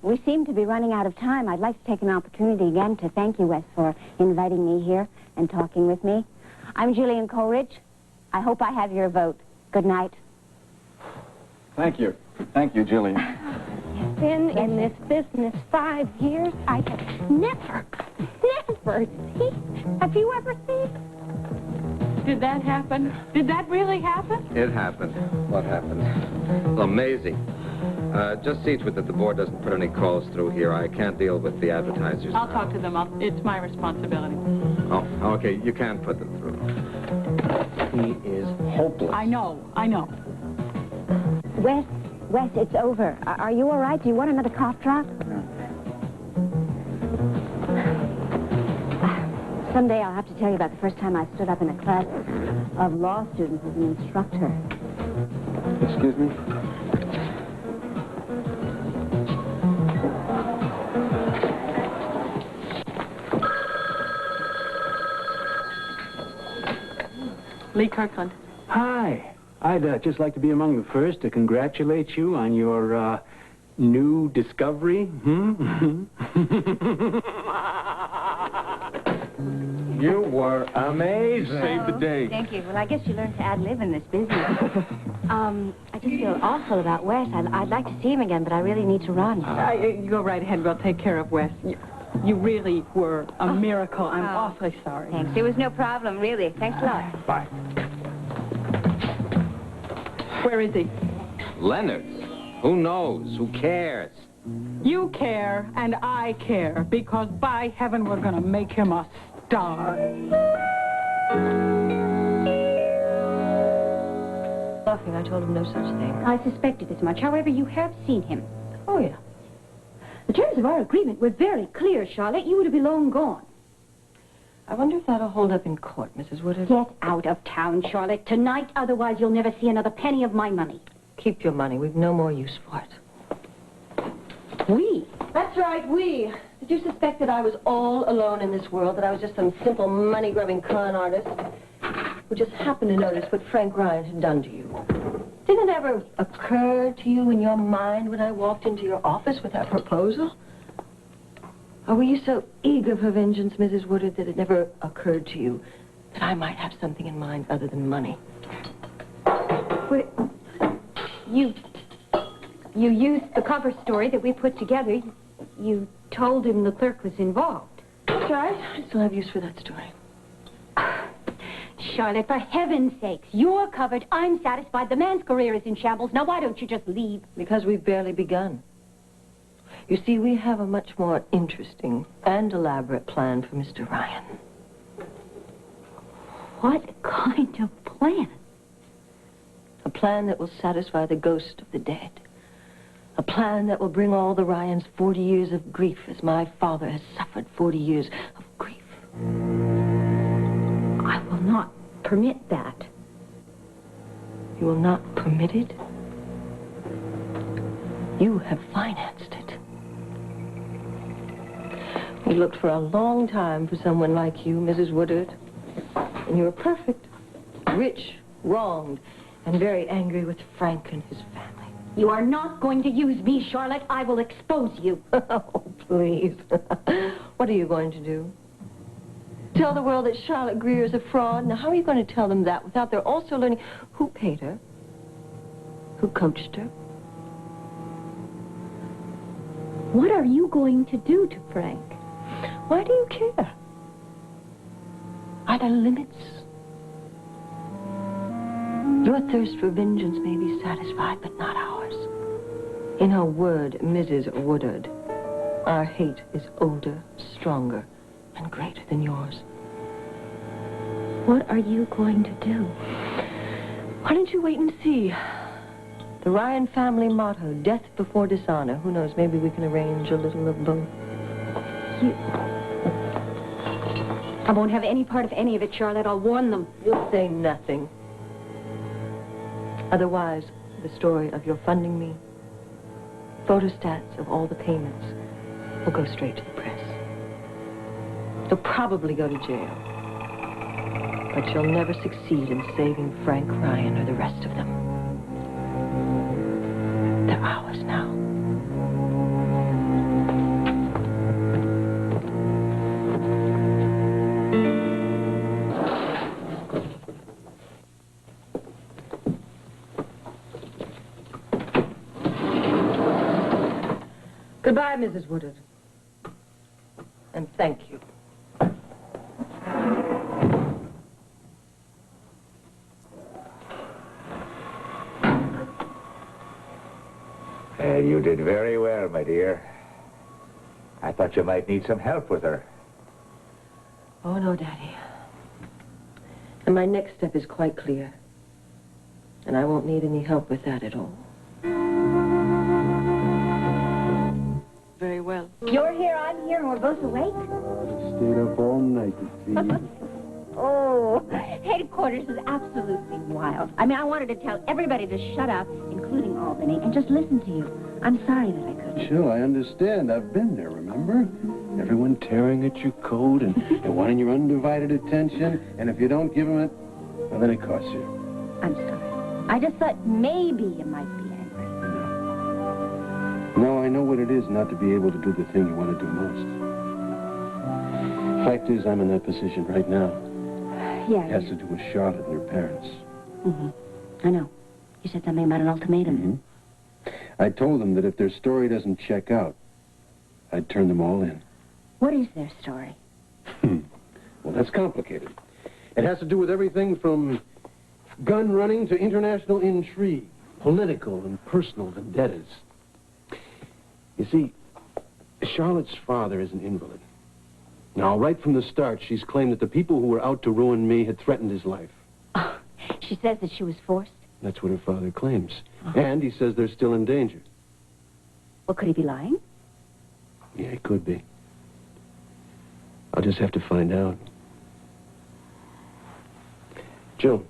S1: we seem to be running out of time. I'd like to take an opportunity again to thank you, Wes, for inviting me here and talking with me. I'm Jillian Coleridge. I hope I have your vote. Good night.
S2: Thank you. Thank you, Jillian.
S5: Been in this business 5 years. I have never seen. Have you ever seen?
S21: Did that happen? Did that really happen?
S22: It happened. What happened? Well, Maisie. Just see to it that the board doesn't put any calls through here. I can't deal with the advertisers.
S21: I'll talk to them. It's my responsibility.
S22: Oh, okay. You can put them through.
S2: He is hopeless.
S21: I know.
S1: Wes, it's over. Are you all right? Do you want another cough drop? Someday I'll have to tell you about the first time I stood up in a class of law students as an instructor.
S2: Excuse me?
S21: Lee Kirkland.
S8: Hi. I'd just like to be among the first to congratulate you on your new discovery. You were amazing.
S21: Saved the day.
S1: Thank you. Well, I guess you learned to ad-lib in this business. I just feel awful about Wes. I'd like to see him again, but I really need to run.
S21: You go right ahead. We'll take care of Wes. You really were a miracle. I'm awfully sorry.
S1: Thanks. It was no problem, really. Thanks a lot.
S22: Bye.
S21: Where is he?
S22: Leonard. Who knows? Who cares?
S21: You care, and I care, because by heaven, we're going to make him a star.
S13: Laughing, I told him no such thing.
S1: I suspected as much. However, you have seen him.
S13: Oh, yeah.
S1: The terms of our agreement were very clear, Charlotte. You were to be long gone.
S13: I wonder if that'll hold up in court, Mrs. Woodard.
S1: Get out of town, Charlotte. Tonight, otherwise you'll never see another penny of my money.
S13: Keep your money. We've no more use for it.
S1: We?
S13: That's right, we. Did you suspect that I was all alone in this world, that I was just some simple money-grubbing con artist who just happened to notice what Frank Ryan had done to you? Didn't it ever occur to you in your mind when I walked into your office with that proposal? Or were you so eager for vengeance, Mrs. Woodard, that it never occurred to you that I might have something in mind other than money?
S1: Well, you used the cover story that we put together. You told him the clerk was involved.
S13: That's right. I still have use for that story.
S1: Charlotte, for heaven's sakes, you're covered. I'm satisfied. The man's career is in shambles. Now, why don't you just leave?
S13: Because we've barely begun. You see, we have a much more interesting and elaborate plan for Mr. Ryan.
S1: What kind of plan?
S13: A plan that will satisfy the ghost of the dead. A plan that will bring all the Ryans 40 years of grief, as my father has suffered 40 years of grief.
S1: I will not permit that.
S13: You will not permit it? You have financed it. We looked for a long time for someone like you, Mrs. Woodard. And you were perfect, rich, wronged, and very angry with Frank and his family.
S1: You are not going to use me, Charlotte. I will expose you.
S13: Oh, please. What are you going to do? Tell the world that Charlotte Greer is a fraud? Now, how are you going to tell them that without they're also learning who paid her, who coached her?
S1: What are you going to do to Frank?
S13: Why do you care? Are there limits? Your thirst for vengeance may be satisfied, but not ours. In a word, Mrs. Woodard, our hate is older, stronger, and greater than yours.
S1: What are you going to do?
S13: Why don't you wait and see? The Ryan family motto, death before dishonor. Who knows, maybe we can arrange a little of both.
S1: I won't have any part of any of it, Charlotte. I'll warn them.
S13: You'll say nothing. Otherwise, the story of your funding me, photostats of all the payments, will go straight to the press. You'll probably go to jail. But you'll never succeed in saving Frank Ryan or the rest of them. They're ours now. Goodbye, Mrs. Woodard. And thank you.
S3: You did very well, my dear. I thought you might need some help with her.
S13: Oh, no, Daddy. And my next step is quite clear. And I won't need any help with that at all.
S1: You're here, I'm here, and we're both awake?
S4: Stayed up all night, you see.
S1: Oh, headquarters is absolutely wild. I mean, I wanted to tell everybody to shut up, including Albany, and just listen to you. I'm sorry that I couldn't.
S4: Sure, I understand. I've been there, remember? Everyone tearing at your coat and wanting your undivided attention, and if you don't give them it, well, then it costs you.
S1: I'm sorry. I just thought maybe you might be angry.
S4: No, I know what it is not to be able to do the thing you want to do most. Fact is, I'm in that position right now.
S1: Yeah.
S4: It has to do with Charlotte and her parents.
S1: Mm-hmm. I know. You said something about an ultimatum.
S4: Mm-hmm. I told them that if their story doesn't check out, I'd turn them all in.
S1: What is their story?
S4: Well, that's complicated. It has to do with everything from gun running to international intrigue, political and personal vendettas. You see, Charlotte's father is an invalid. Now, right from the start, she's claimed that the people who were out to ruin me had threatened his life.
S1: Oh, she says that she was forced?
S4: That's what her father claims. And he says they're still in danger.
S1: Well, could he be lying?
S4: Yeah, he could be. I'll just have to find out. Jill.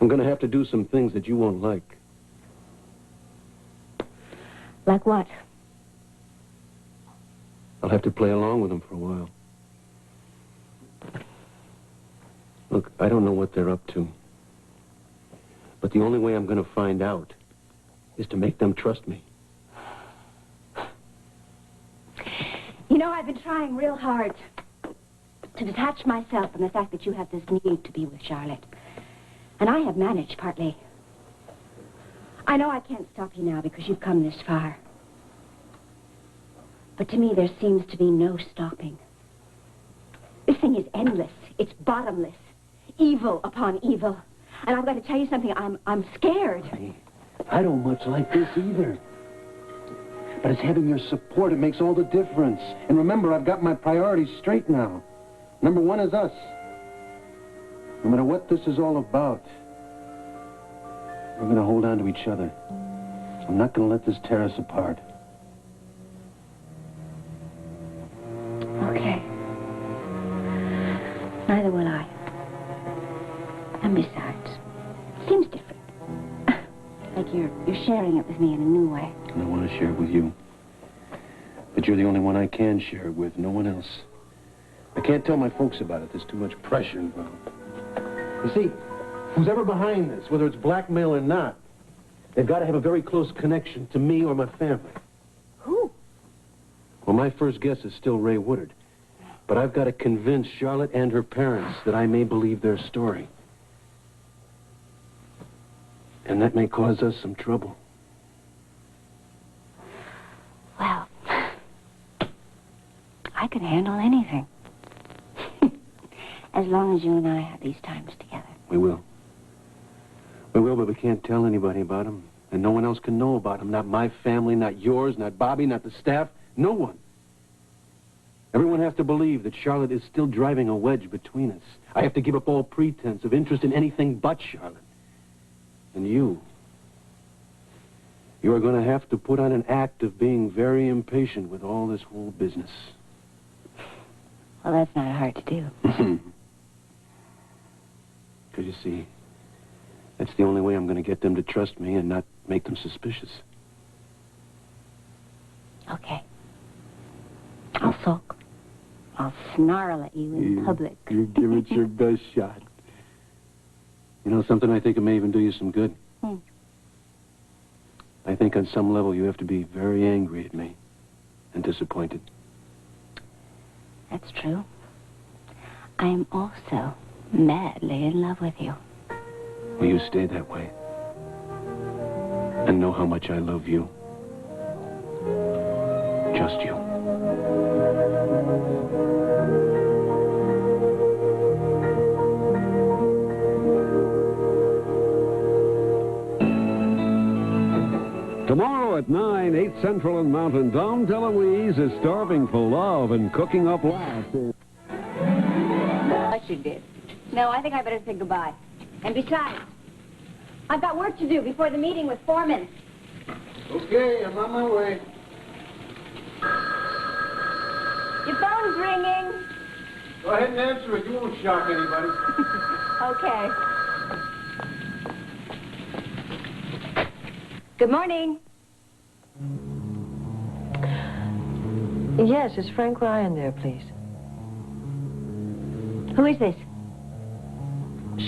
S4: I'm going to have to do some things that you won't like.
S1: Like what?
S4: I'll have to play along with them for a while. Look, I don't know what they're up to. But the only way I'm going to find out is to make them trust me.
S1: You know, I've been trying real hard to detach myself from the fact that you have this need to be with Charlotte. And I have managed, partly. I know I can't stop you now because you've come this far. But to me, there seems to be no stopping. This thing is endless. It's bottomless. Evil upon evil. And I've got to tell you something. I'm scared.
S4: I don't much like this either. But it's having your support. It makes all the difference. And remember, I've got my priorities straight now. Number one is us. No matter what this is all about, we're going to hold on to each other. I'm not going to let this tear us apart.
S1: Okay. Neither will I. And besides, it seems different. Like you're sharing it with me in a new way.
S4: And I want to share it with you. But you're the only one I can share it with, no one else. I can't tell my folks about it. There's too much pressure involved. You see, who's ever behind this, whether it's blackmail or not, they've got to have a very close connection to me or my family.
S1: Who?
S4: Well, my first guess is still Ray Woodard. But I've got to convince Charlotte and her parents that I may believe their story. And that may cause us some trouble.
S1: Well, I can handle anything. As long as you and I have these times together.
S4: We will. We will, but we can't tell anybody about them. And no one else can know about them. Not my family, not yours, not Bobby, not the staff. No one. Everyone has to believe that Charlotte is still driving a wedge between us. I have to give up all pretense of interest in anything but Charlotte. And you are going to have to put on an act of being very impatient with all this whole business.
S1: Well, that's not hard to do.
S4: Because you see, that's the only way I'm going to get them to trust me and not make them suspicious.
S1: Okay. I'll sulk. I'll snarl at you in public.
S4: You give it your best shot. You know something? I think it may even do you some good. I think on some level you have to be very angry at me and disappointed.
S1: That's true. I am also madly in love with you.
S4: Will you stay that way? And know how much I love you. Just you.
S11: Tomorrow at 9, 8 Central and Mountain, Dom DeLuise is starving for love and cooking up laughs.
S1: What you did. No, I think I better say goodbye. And besides, I've got work to do before the meeting with Foreman.
S7: Okay, I'm on my way.
S5: Your phone's ringing.
S7: Go ahead and answer it. You won't shock anybody.
S5: Okay. Good morning.
S13: Yes, is Frank Ryan there, please?
S1: Who is this?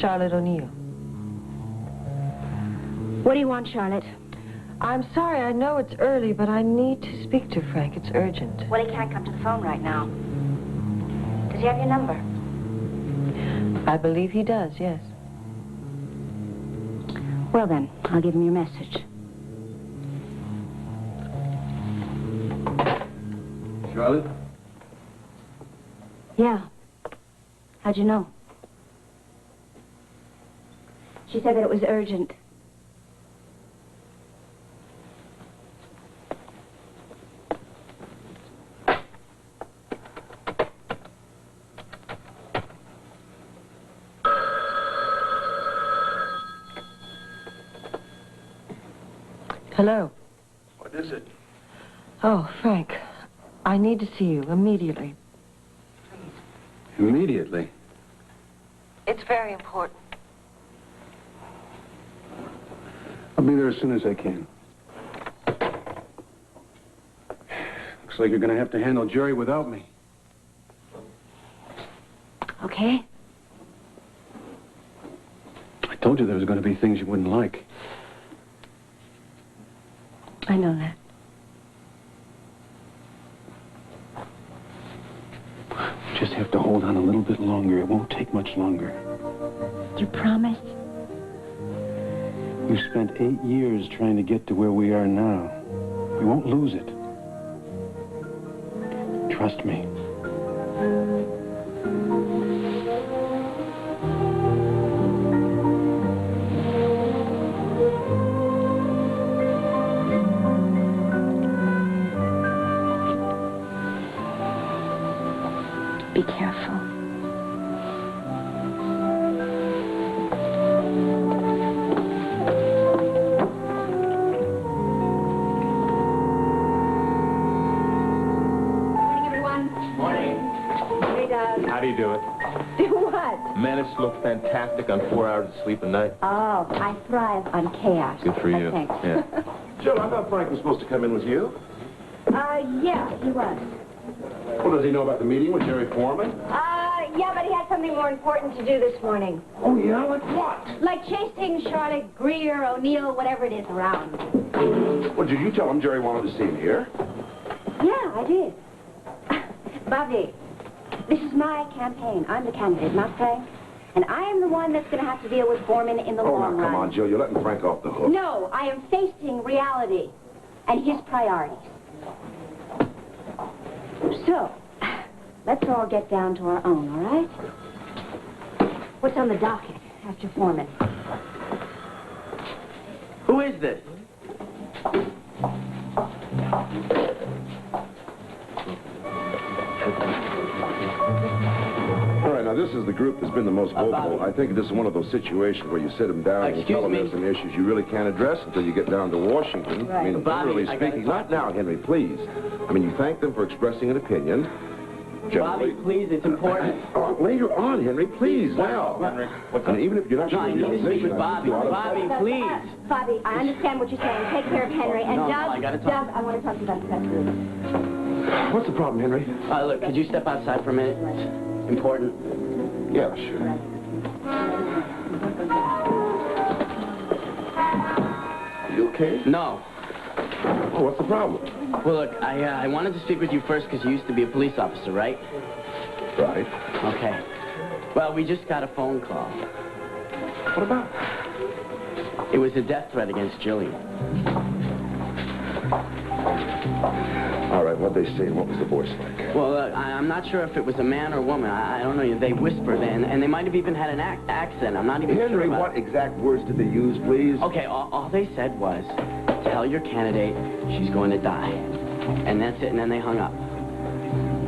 S13: Charlotte O'Neill.
S1: What do you want, Charlotte?
S13: I'm sorry, I know it's early, but I need to speak to Frank. It's urgent.
S1: Well, he can't come to the phone right now. Does he have your number?
S13: I believe he does, yes.
S1: Well, then, I'll give him your message.
S4: Charlotte?
S1: Yeah. How'd you know? She said that it was urgent.
S13: Hello?
S4: What is it?
S13: Oh, Frank, I need to see you immediately.
S4: Immediately.
S13: It's very important.
S4: I'll be there as soon as I can. Looks like you're going to have to handle Jerry without me.
S1: Okay.
S4: I told you there was going to be things you wouldn't like.
S1: I know that.
S4: Just have to hold on a little bit longer. It won't take much longer.
S1: You promise?
S4: You spent 8 years trying to get to where we are now. You won't lose it. Trust me.
S1: Be careful.
S6: Morning, everyone.
S19: Morning.
S6: Hey, Doug.
S19: How do you do it?
S6: Do what?
S19: Managed to look fantastic on 4 hours of sleep a night.
S1: Oh, I thrive on chaos.
S19: Good for you.
S1: Thanks.
S19: Yeah.
S4: Jill, I thought Frank was supposed to come in with you.
S1: Yeah, he was.
S4: Well, does he know about the meeting with Jerry Foreman?
S1: Yeah, but he had something more important to do this morning.
S4: Oh, yeah? Like what?
S1: Like chasing Charlotte Greer, O'Neill, whatever it is around.
S4: Well, did you tell him Jerry wanted to see him here?
S1: Yeah, I did. Bobby, this is my campaign. I'm the candidate, not Frank. And I am the one that's going to have to deal with Foreman in the long run.
S4: Come on, Jill. You're letting Frank off the hook.
S1: No, I am facing reality and his priorities. So, let's all get down to our own, all right? What's on the docket after Foreman?
S20: Who is this?
S11: All right, now this is the group that's been the most vocal. I think this is one of those situations where you sit them down and you tell them there's some issues you really can't address until you get down to Washington.
S20: Right.
S11: I mean, generally speaking, not now, Henry, please. I mean, you thank them for expressing an opinion.
S20: Bobby, please, it's important.
S11: Later on, Henry, please, now.
S20: Henry,
S11: and even if you're not
S20: no, I need to speak with Bobby. Bobby, please.
S1: Bobby, I understand what you're saying. Take care of Henry. And
S20: No,
S1: Doug,
S20: I gotta talk.
S1: Doug, I want to talk to you about the press room.
S11: What's the problem, Henry?
S20: Look, could you step outside for a minute? It's important.
S11: Yeah, sure. You okay?
S20: No.
S11: Oh, what's the problem?
S20: Well, look, I wanted to speak with you first because you used to be a police officer, right?
S11: Right.
S20: Okay. Well, we just got a phone call.
S11: What about?
S20: It was a death threat against Jillian.
S11: All right, what'd they say and what was the voice like?
S20: Well, I'm not sure if it was a man or a woman. I don't know. They whispered, and they might have even had an accent. I'm not even sure
S11: Henry,
S20: about
S11: what exact words did they use, please?
S20: Okay, all they said was, tell your candidate she's going to die. And that's it, and then they hung up.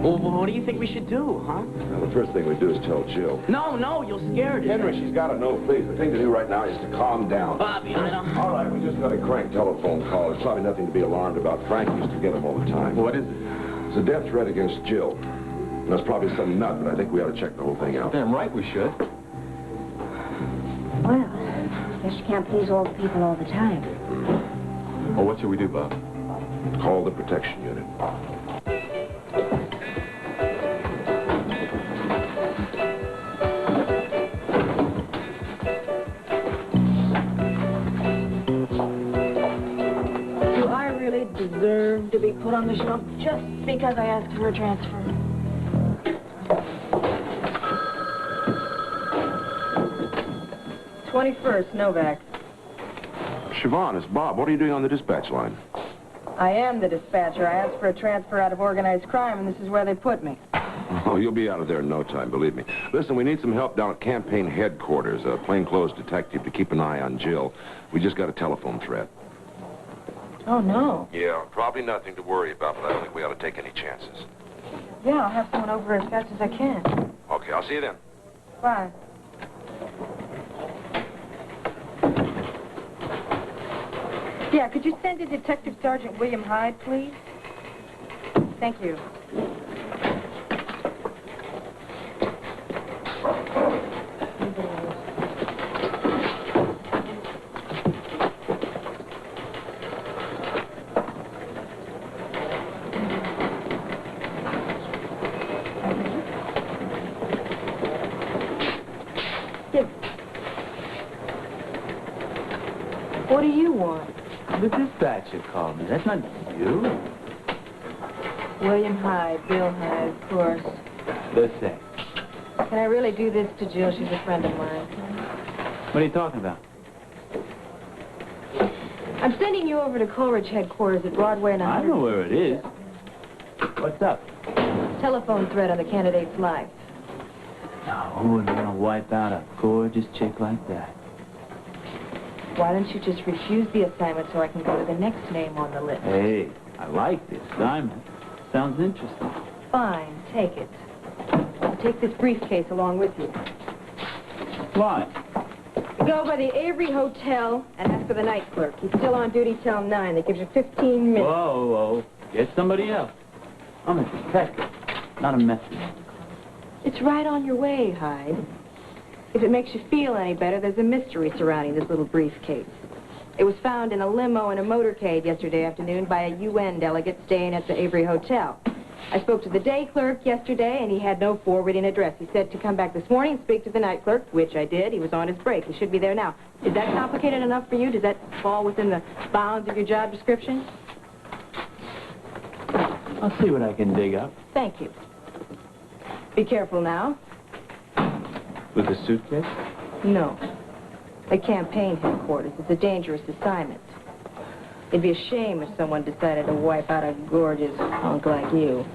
S20: Well, what do you think we should do, huh?
S11: Now, the first thing we do is tell Jill.
S20: No, you'll scare her.
S11: Henry, she's got to know, please. The thing to do right now is to calm down.
S20: Bobby, I don't...
S11: All right, we just got a crank telephone call. There's probably nothing to be alarmed about. Frank used to get them all the time.
S18: What is it?
S11: It's a death threat against Jill. And that's probably some nut, but I think we ought to check the whole thing out.
S18: Damn right we should.
S1: Well, I guess you can't please all the people all the time.
S18: Well, what should we do, Bob?
S11: Call the protection unit.
S5: Do I really deserve to be put on the shelf just because I asked for a transfer? "21st, Novak.
S11: Siobhan, it's Bob. What are you doing on the dispatch line?
S5: I am the dispatcher. I asked for a transfer out of organized crime, and this is where they put me.
S11: Oh, you'll be out of there in no time, believe me. Listen, we need some help down at campaign headquarters. A plainclothes detective to keep an eye on Jill. We just got a telephone threat.
S5: Oh, no.
S11: Yeah, probably nothing to worry about, but I don't think we ought to take any chances.
S5: Yeah, I'll have someone over as fast as I can.
S11: Okay, I'll see you then.
S5: Bye. Yeah, could you send to Detective Sergeant William Hyde, please? Thank you. What do you want?
S15: The dispatcher called me. That's not you.
S5: William Hyde, Bill Hyde, of course.
S15: The same.
S5: Can I really do this to Jill? She's a friend of mine.
S15: What are you talking about?
S5: I'm sending you over to Coleridge headquarters at Broadway and
S15: I know where it is. What's up?
S5: Telephone threat on the candidate's life.
S15: Now, who would want to wipe out a gorgeous chick like that?
S5: Why don't you just refuse the assignment so I can go to the next name on the list?
S15: Hey, I like the assignment. Sounds interesting.
S5: Fine, take it. I'll take this briefcase along with you.
S15: Why?
S5: Go by the Avery Hotel and ask for the night clerk. He's still on duty till 9. That gives you 15 minutes.
S15: Whoa. Get somebody else. I'm a detective, not a messenger.
S5: It's right on your way, Hyde. If it makes you feel any better, there's a mystery surrounding this little briefcase. It was found in a limo in a motorcade yesterday afternoon by a UN delegate staying at the Avery Hotel. I spoke to the day clerk yesterday, and he had no forwarding address. He said to come back this morning and speak to the night clerk, which I did. He was on his break. He should be there now. Is that complicated enough for you? Does that fall within the bounds of your job description?
S15: I'll see what I can dig up.
S5: Thank you. Be careful now.
S15: With the suitcase?
S5: No. At campaign headquarters. It's a dangerous assignment. It'd be a shame if someone decided to wipe out a gorgeous hunk like you.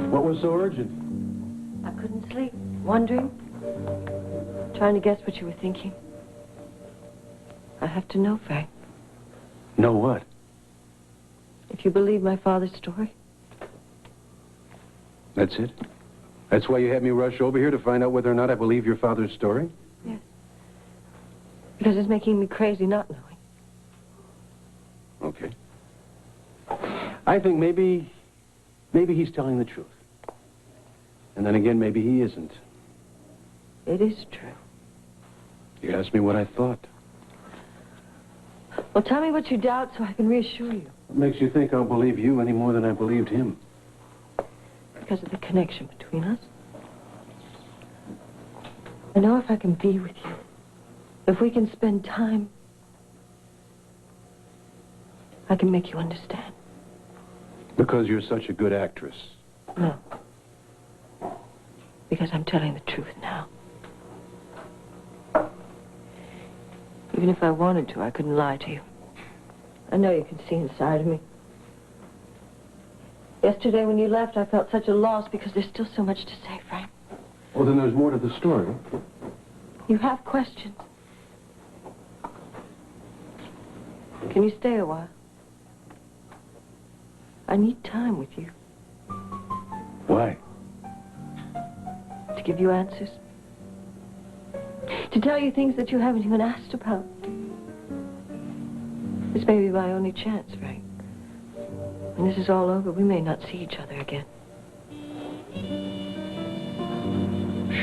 S4: What was so urgent?
S13: I couldn't sleep, wondering, trying to guess what you were thinking. I have to know, Frank.
S4: Know what?
S13: If you believe my father's story.
S4: That's it? That's why you had me rush over here to find out whether or not I believe your father's story?
S13: Yes. Because it's making me crazy not knowing.
S4: Okay. I think maybe he's telling the truth. And then again, maybe he isn't.
S13: It is true.
S4: You asked me what I thought.
S13: Well, tell me what you doubt so I can reassure you.
S4: What makes you think I'll believe you any more than I believed him?
S13: Because of the connection between us. I know if I can be with you, if we can spend time, I can make you understand.
S4: Because you're such a good actress.
S13: No. Because I'm telling the truth now. Even if I wanted to, I couldn't lie to you. I know you can see inside of me. Yesterday when you left, I felt such a loss because there's still so much to say, Frank.
S4: Well, then there's more to the story.
S13: You have questions. Can you stay a while? I need time with you.
S4: Why?
S13: To give you answers. To tell you things that you haven't even asked about. This may be my only chance, Frank. When this is all over, we may not see each other again.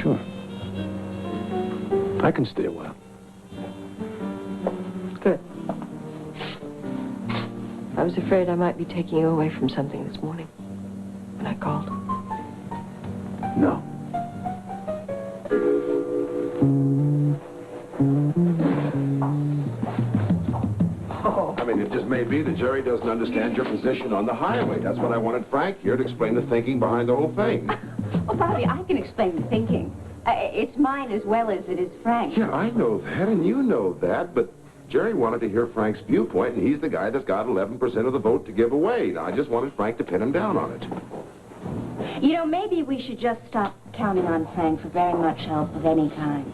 S4: Sure. I can stay a while.
S13: Good. I was afraid I might be taking you away from something this morning when I called.
S4: No.
S11: I mean, it just may be that Jerry doesn't understand your position on the highway. That's what I wanted Frank here to explain the thinking behind the whole thing.
S1: Well, Bobby, I can explain the thinking. It's mine as well as it is Frank's.
S11: Yeah, I know that, and you know that, but Jerry wanted to hear Frank's viewpoint, and he's the guy that's got 11% of the vote to give away. I just wanted Frank to pin him down on it.
S1: You know, maybe we should just stop counting on Frank for very much help of any kind.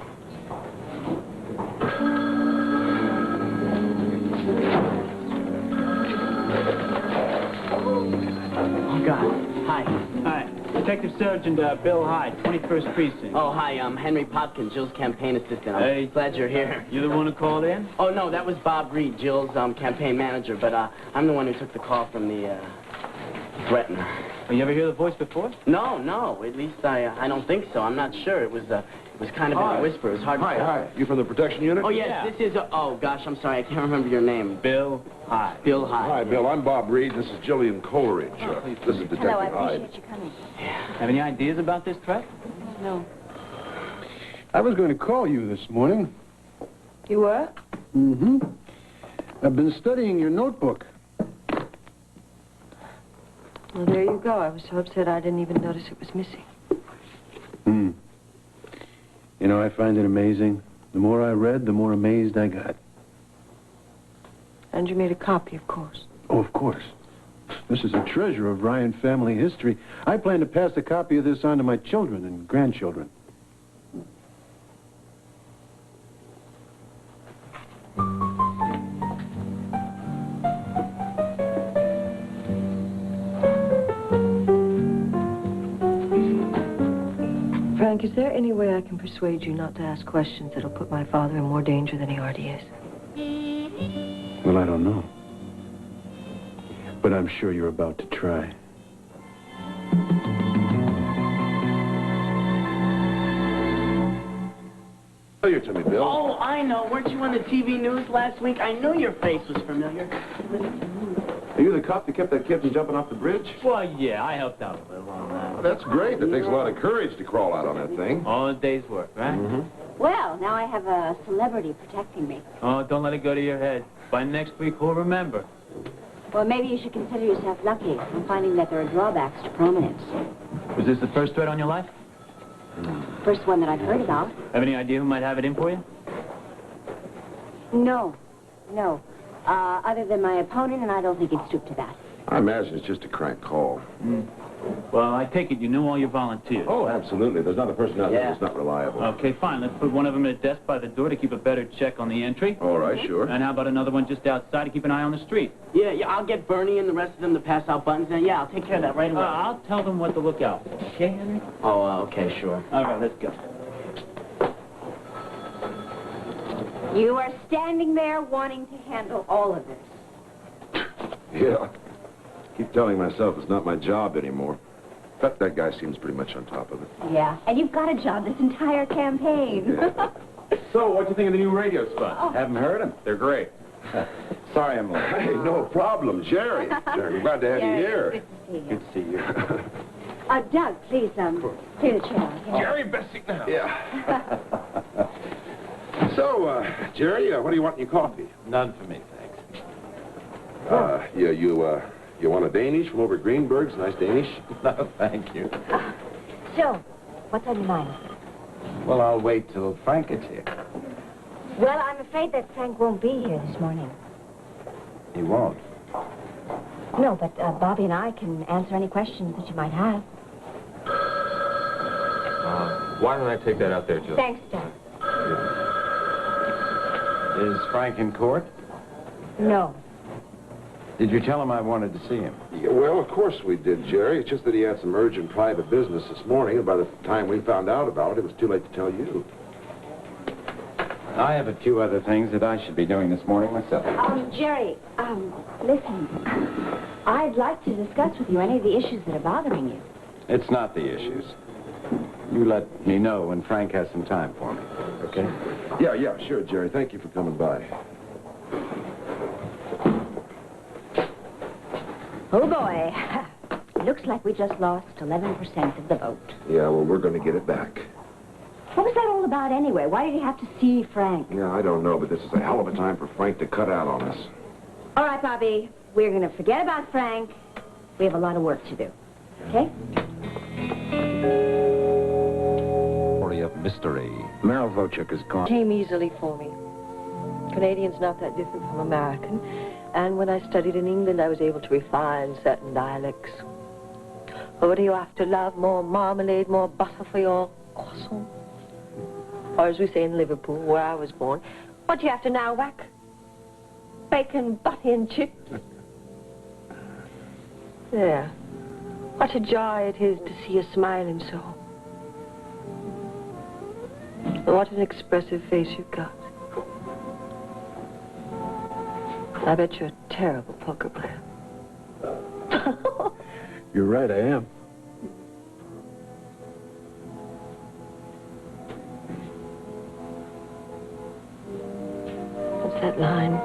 S12: Oh, God. Hi. Hi. Detective Sergeant Bill Hyde, 21st Precinct.
S20: Oh, hi, I'm Henry Popkin, Jill's campaign assistant. I'm glad you're here.
S12: You the one who called in?
S20: Oh, no, that was Bob Reed, Jill's campaign manager, but I'm the one who took the call from the threatener.
S12: Oh, you ever hear the voice before?
S20: No, at least I don't think so. I'm not sure. It was kind of in a whisper. It was hard to tell.
S11: Hi. You from the protection unit?
S20: Oh, yes, this is, oh, gosh, I'm sorry, I can't remember your name.
S12: Bill Hyde.
S20: Bill Hyde.
S11: Hi, Bill. I'm Bob Reed. This is Jillian Coleridge. This is Detective
S1: Hello, I
S11: Hyde.
S1: appreciate you coming.
S12: Have any ideas about this threat?
S1: No.
S4: I was going to call you this morning.
S13: You were?
S4: Mm-hmm. I've been studying your notebook.
S13: Well, there you go. I was so upset I didn't even notice it was missing.
S4: Hmm. You know, I find it amazing. The more I read, the more amazed I got.
S13: And you made a copy, of course.
S4: Oh, of course. This is a treasure of Ryan family history. I plan to pass a copy of this on to my children and grandchildren.
S13: Frank, is there any way I can persuade you not to ask questions that'll put my father in more danger than he already is?
S4: Well, I don't know. But I'm sure you're about to try.
S11: Tell you to me, Bill.
S20: Oh, I know. Weren't you on the TV news last week? I knew your face was familiar.
S11: Are you the cop that kept that kid from jumping off the bridge?
S12: Well, yeah, I helped out a little on that.
S11: Well, that's great. It takes a lot of courage to crawl out on that thing.
S12: All a day's work, right?
S11: Mm-hmm.
S1: Well, now I have a celebrity protecting me.
S12: Oh, don't let it go to your head. By next week, who'll remember?
S1: Well, maybe you should consider yourself lucky. I'm finding that there are drawbacks to prominence.
S12: Was this the first threat on your life?
S1: First one that I've heard about.
S12: Have any idea who might have it in for you?
S1: No. Other than my opponent, and I don't think he'd stoop to that.
S11: I imagine it's just a crank call.
S12: Well, I take it you knew all your volunteers.
S11: Oh, absolutely. There's not a person out there that's not reliable.
S12: Okay, fine. Let's put one of them at a desk by the door to keep a better check on the entry.
S11: All right, sure.
S12: And how about another one just outside to keep an eye on the street?
S20: Yeah, I'll get Bernie and the rest of them to pass out buttons, and yeah, I'll take care of that right away.
S12: I'll tell them what to look out for. Okay, Henry?
S20: Oh, okay, sure.
S12: All right, let's go.
S1: You are standing there wanting to handle all of this.
S11: Yeah. Keep telling myself it's not my job anymore. But that guy seems pretty much on top of it.
S1: Yeah, and you've got a job this entire campaign.
S11: Yeah.
S18: So, what do you think of the new radio spots?
S1: Oh.
S18: Haven't heard them? They're great. Sorry I'm late.
S11: Hey, no problem. Jerry, we're glad to have you here.
S1: Good to see you.
S11: Good to see you.
S1: Doug, please, clear the chair.
S11: Jerry, best seat now. Yeah. So, Jerry, what do you want in your coffee?
S19: None for me, thanks.
S11: You want a Danish from over at Greenberg's? Nice Danish?
S19: No, thank you.
S1: So, what's on your mind?
S19: Well, I'll wait till Frank gets here.
S1: Well, I'm afraid that Frank won't be here this morning.
S4: He won't.
S1: No, but Bobby and I can answer any questions that you might have.
S19: Why don't I take that out there, Jill?
S1: Thanks, Jack.
S4: Is Frank in court?
S1: No.
S4: Did you tell him I wanted to see him?
S11: Yeah, well, of course we did, Jerry. It's just that he had some urgent private business this morning, and by the time we found out about it was too late to tell you.
S4: I have a few other things that I should be doing this morning myself.
S1: Jerry, listen. I'd like to discuss with you any of the issues that are bothering you.
S4: It's not the issues. You let me know when Frank has some time for me, okay?
S11: Yeah, sure, Jerry. Thank you for coming by.
S1: Oh, boy. Looks like we just lost 11% of the vote.
S11: Yeah, well, we're going to get it back.
S1: What was that all about anyway? Why did he have to see Frank?
S11: Yeah, I don't know, but this is a hell of a time for Frank to cut out on us.
S1: All right, Bobby. We're going to forget about Frank. We have a lot of work to do. Okay?
S9: Story of mystery.
S4: Merrill Vochuk is gone.
S13: Came easily for me. Canadian's not that different from American. And when I studied in England, I was able to refine certain dialects. What are you after, love? More marmalade, more butter for your croissant? Or as we say in Liverpool, where I was born, what do you after now, Wack? Bacon, butter and chips? There. What a joy it is to see you smiling so. What an expressive face you've got. I bet you're a terrible poker player.
S4: You're right, I am.
S13: What's that line?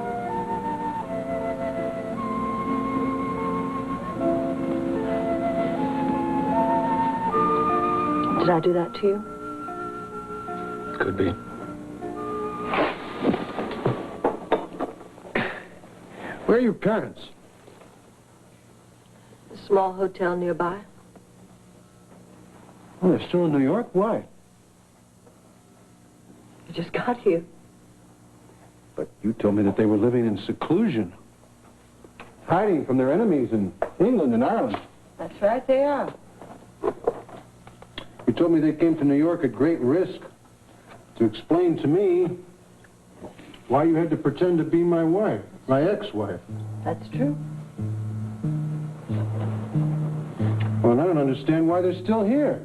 S13: Did I do that to you?
S4: Could be. Where are your parents?
S13: A small hotel nearby.
S4: Oh, they're still in New York? Why?
S13: You just got here.
S4: But you told me that they were living in seclusion. Hiding from their enemies in England and Ireland.
S13: That's right, they are.
S4: You told me they came to New York at great risk to explain to me why you had to pretend to be my wife, my ex-wife.
S13: That's true.
S4: Well, I don't understand why they're still here.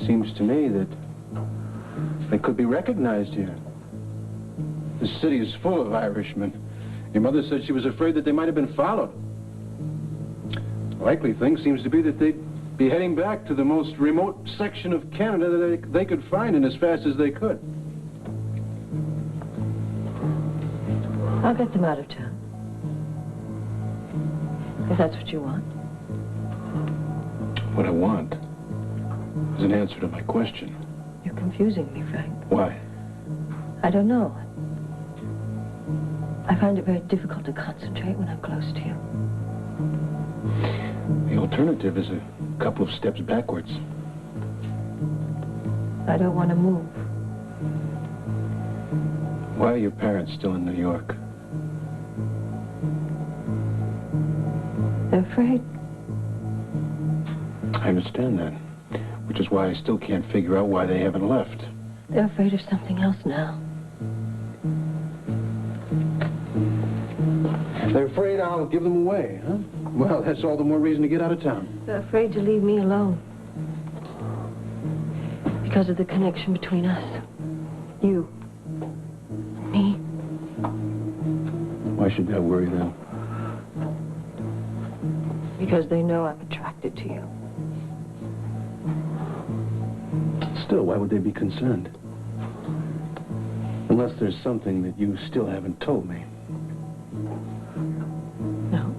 S4: Seems to me that they could be recognized here. The city is full of Irishmen. Your mother said she was afraid that they might have been followed. The likely thing seems to be that they'd be heading back to the most remote section of Canada that they could find, and as fast as they could.
S13: I'll get them out of town. If that's what you want.
S4: What I want is an answer to my question.
S13: You're confusing me, Frank.
S4: Why?
S13: I don't know. I find it very difficult to concentrate when I'm close to you.
S4: The alternative is a couple of steps backwards.
S13: I don't want to move.
S4: Why are your parents still in New York?
S13: They're afraid.
S4: I understand that, which is why I still can't figure out why they haven't left.
S13: They're afraid of something else now.
S4: They're afraid I'll give them away, huh? Well, that's all the more reason to get out of town.
S13: They're afraid to leave me alone. Because of the connection between us. You. Me.
S4: Why should that worry them?
S13: Because they know I'm attracted to you.
S4: Still, why would they be concerned? Unless there's something that you still haven't told me.
S13: No.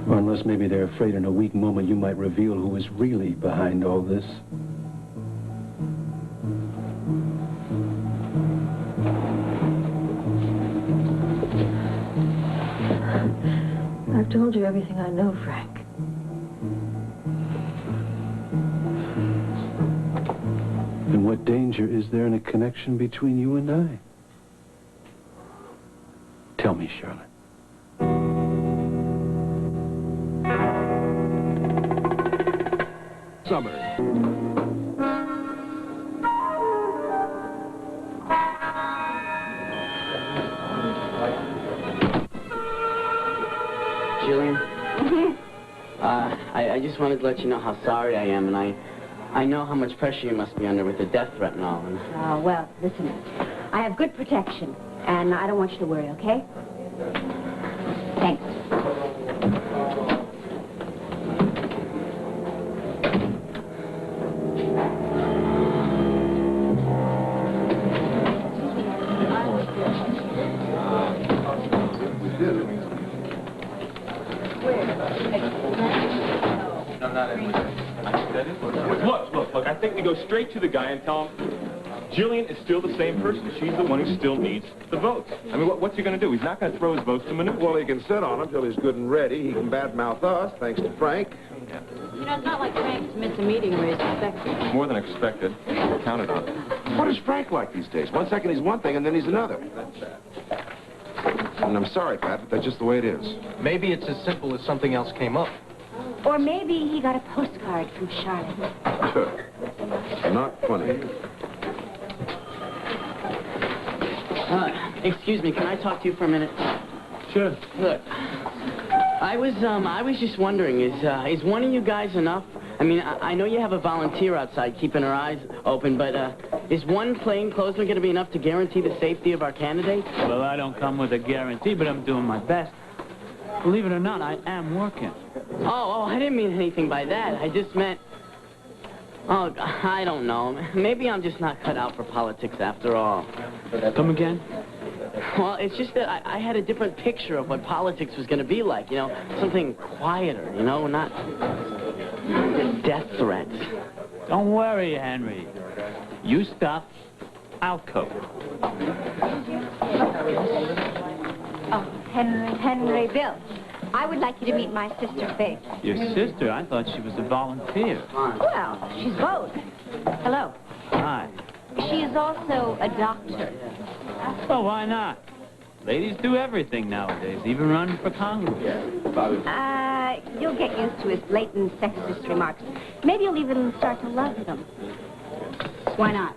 S4: Or unless maybe they're afraid in a weak moment you might reveal who is really behind all this.
S13: I've told you everything I know, Frank.
S4: And what danger is there in a connection between you and I?
S7: Tell me, Charlotte.
S14: Summer.
S20: Jillian? I just wanted to let you know how sorry I am, and I know how much pressure you must be under with the death threat and all. And
S1: Oh, well, listen, I have good protection, and I don't want you to worry, okay? Thanks.
S19: Look, I think we go straight to the guy and tell him Jillian is still the same person. She's the one who still needs the votes. I mean, what's he going to do? He's not going to throw his votes to Manu.
S11: Well, he can sit on them till he's good and ready. He can badmouth us, thanks to Frank.
S5: You know, it's not like Frank to miss a meeting where he's expected.
S19: More than expected. Counted on.
S11: What is Frank like these days? 1 second he's one thing, and then he's another. And I'm sorry, Pat, but that's just the way it is.
S22: Maybe it's as simple as something else came up.
S1: Or maybe he got a postcard from Charlotte.
S11: Not funny.
S20: Excuse me, can I talk to you for a minute?
S8: Sure.
S20: Look, I was just wondering, is one of you guys enough? I mean, I know you have a volunteer outside keeping her eyes open, but is one plainclothesman going to be enough to guarantee the safety of our candidate?
S12: Well, I don't come with a guarantee, but I'm doing my best. Believe it or not, I am working.
S20: Oh, I didn't mean anything by that. I just meant... Oh, I don't know. Maybe I'm just not cut out for politics after all.
S12: Come again?
S20: Well, it's just that I had a different picture of what politics was going to be like, you know, something quieter, you know, not death threats.
S12: Don't worry, Henry. You stop, I'll cope.
S1: Oh, Henry, Bill, I would like you to meet my sister, Faith.
S12: Your sister? I thought she was a volunteer.
S1: Well, she's both. Hello.
S12: Hi.
S1: She is also a doctor.
S12: Well, why not? Ladies do everything nowadays, even run for Congress.
S1: You'll get used to his blatant sexist remarks. Maybe you'll even start to love them. Why not?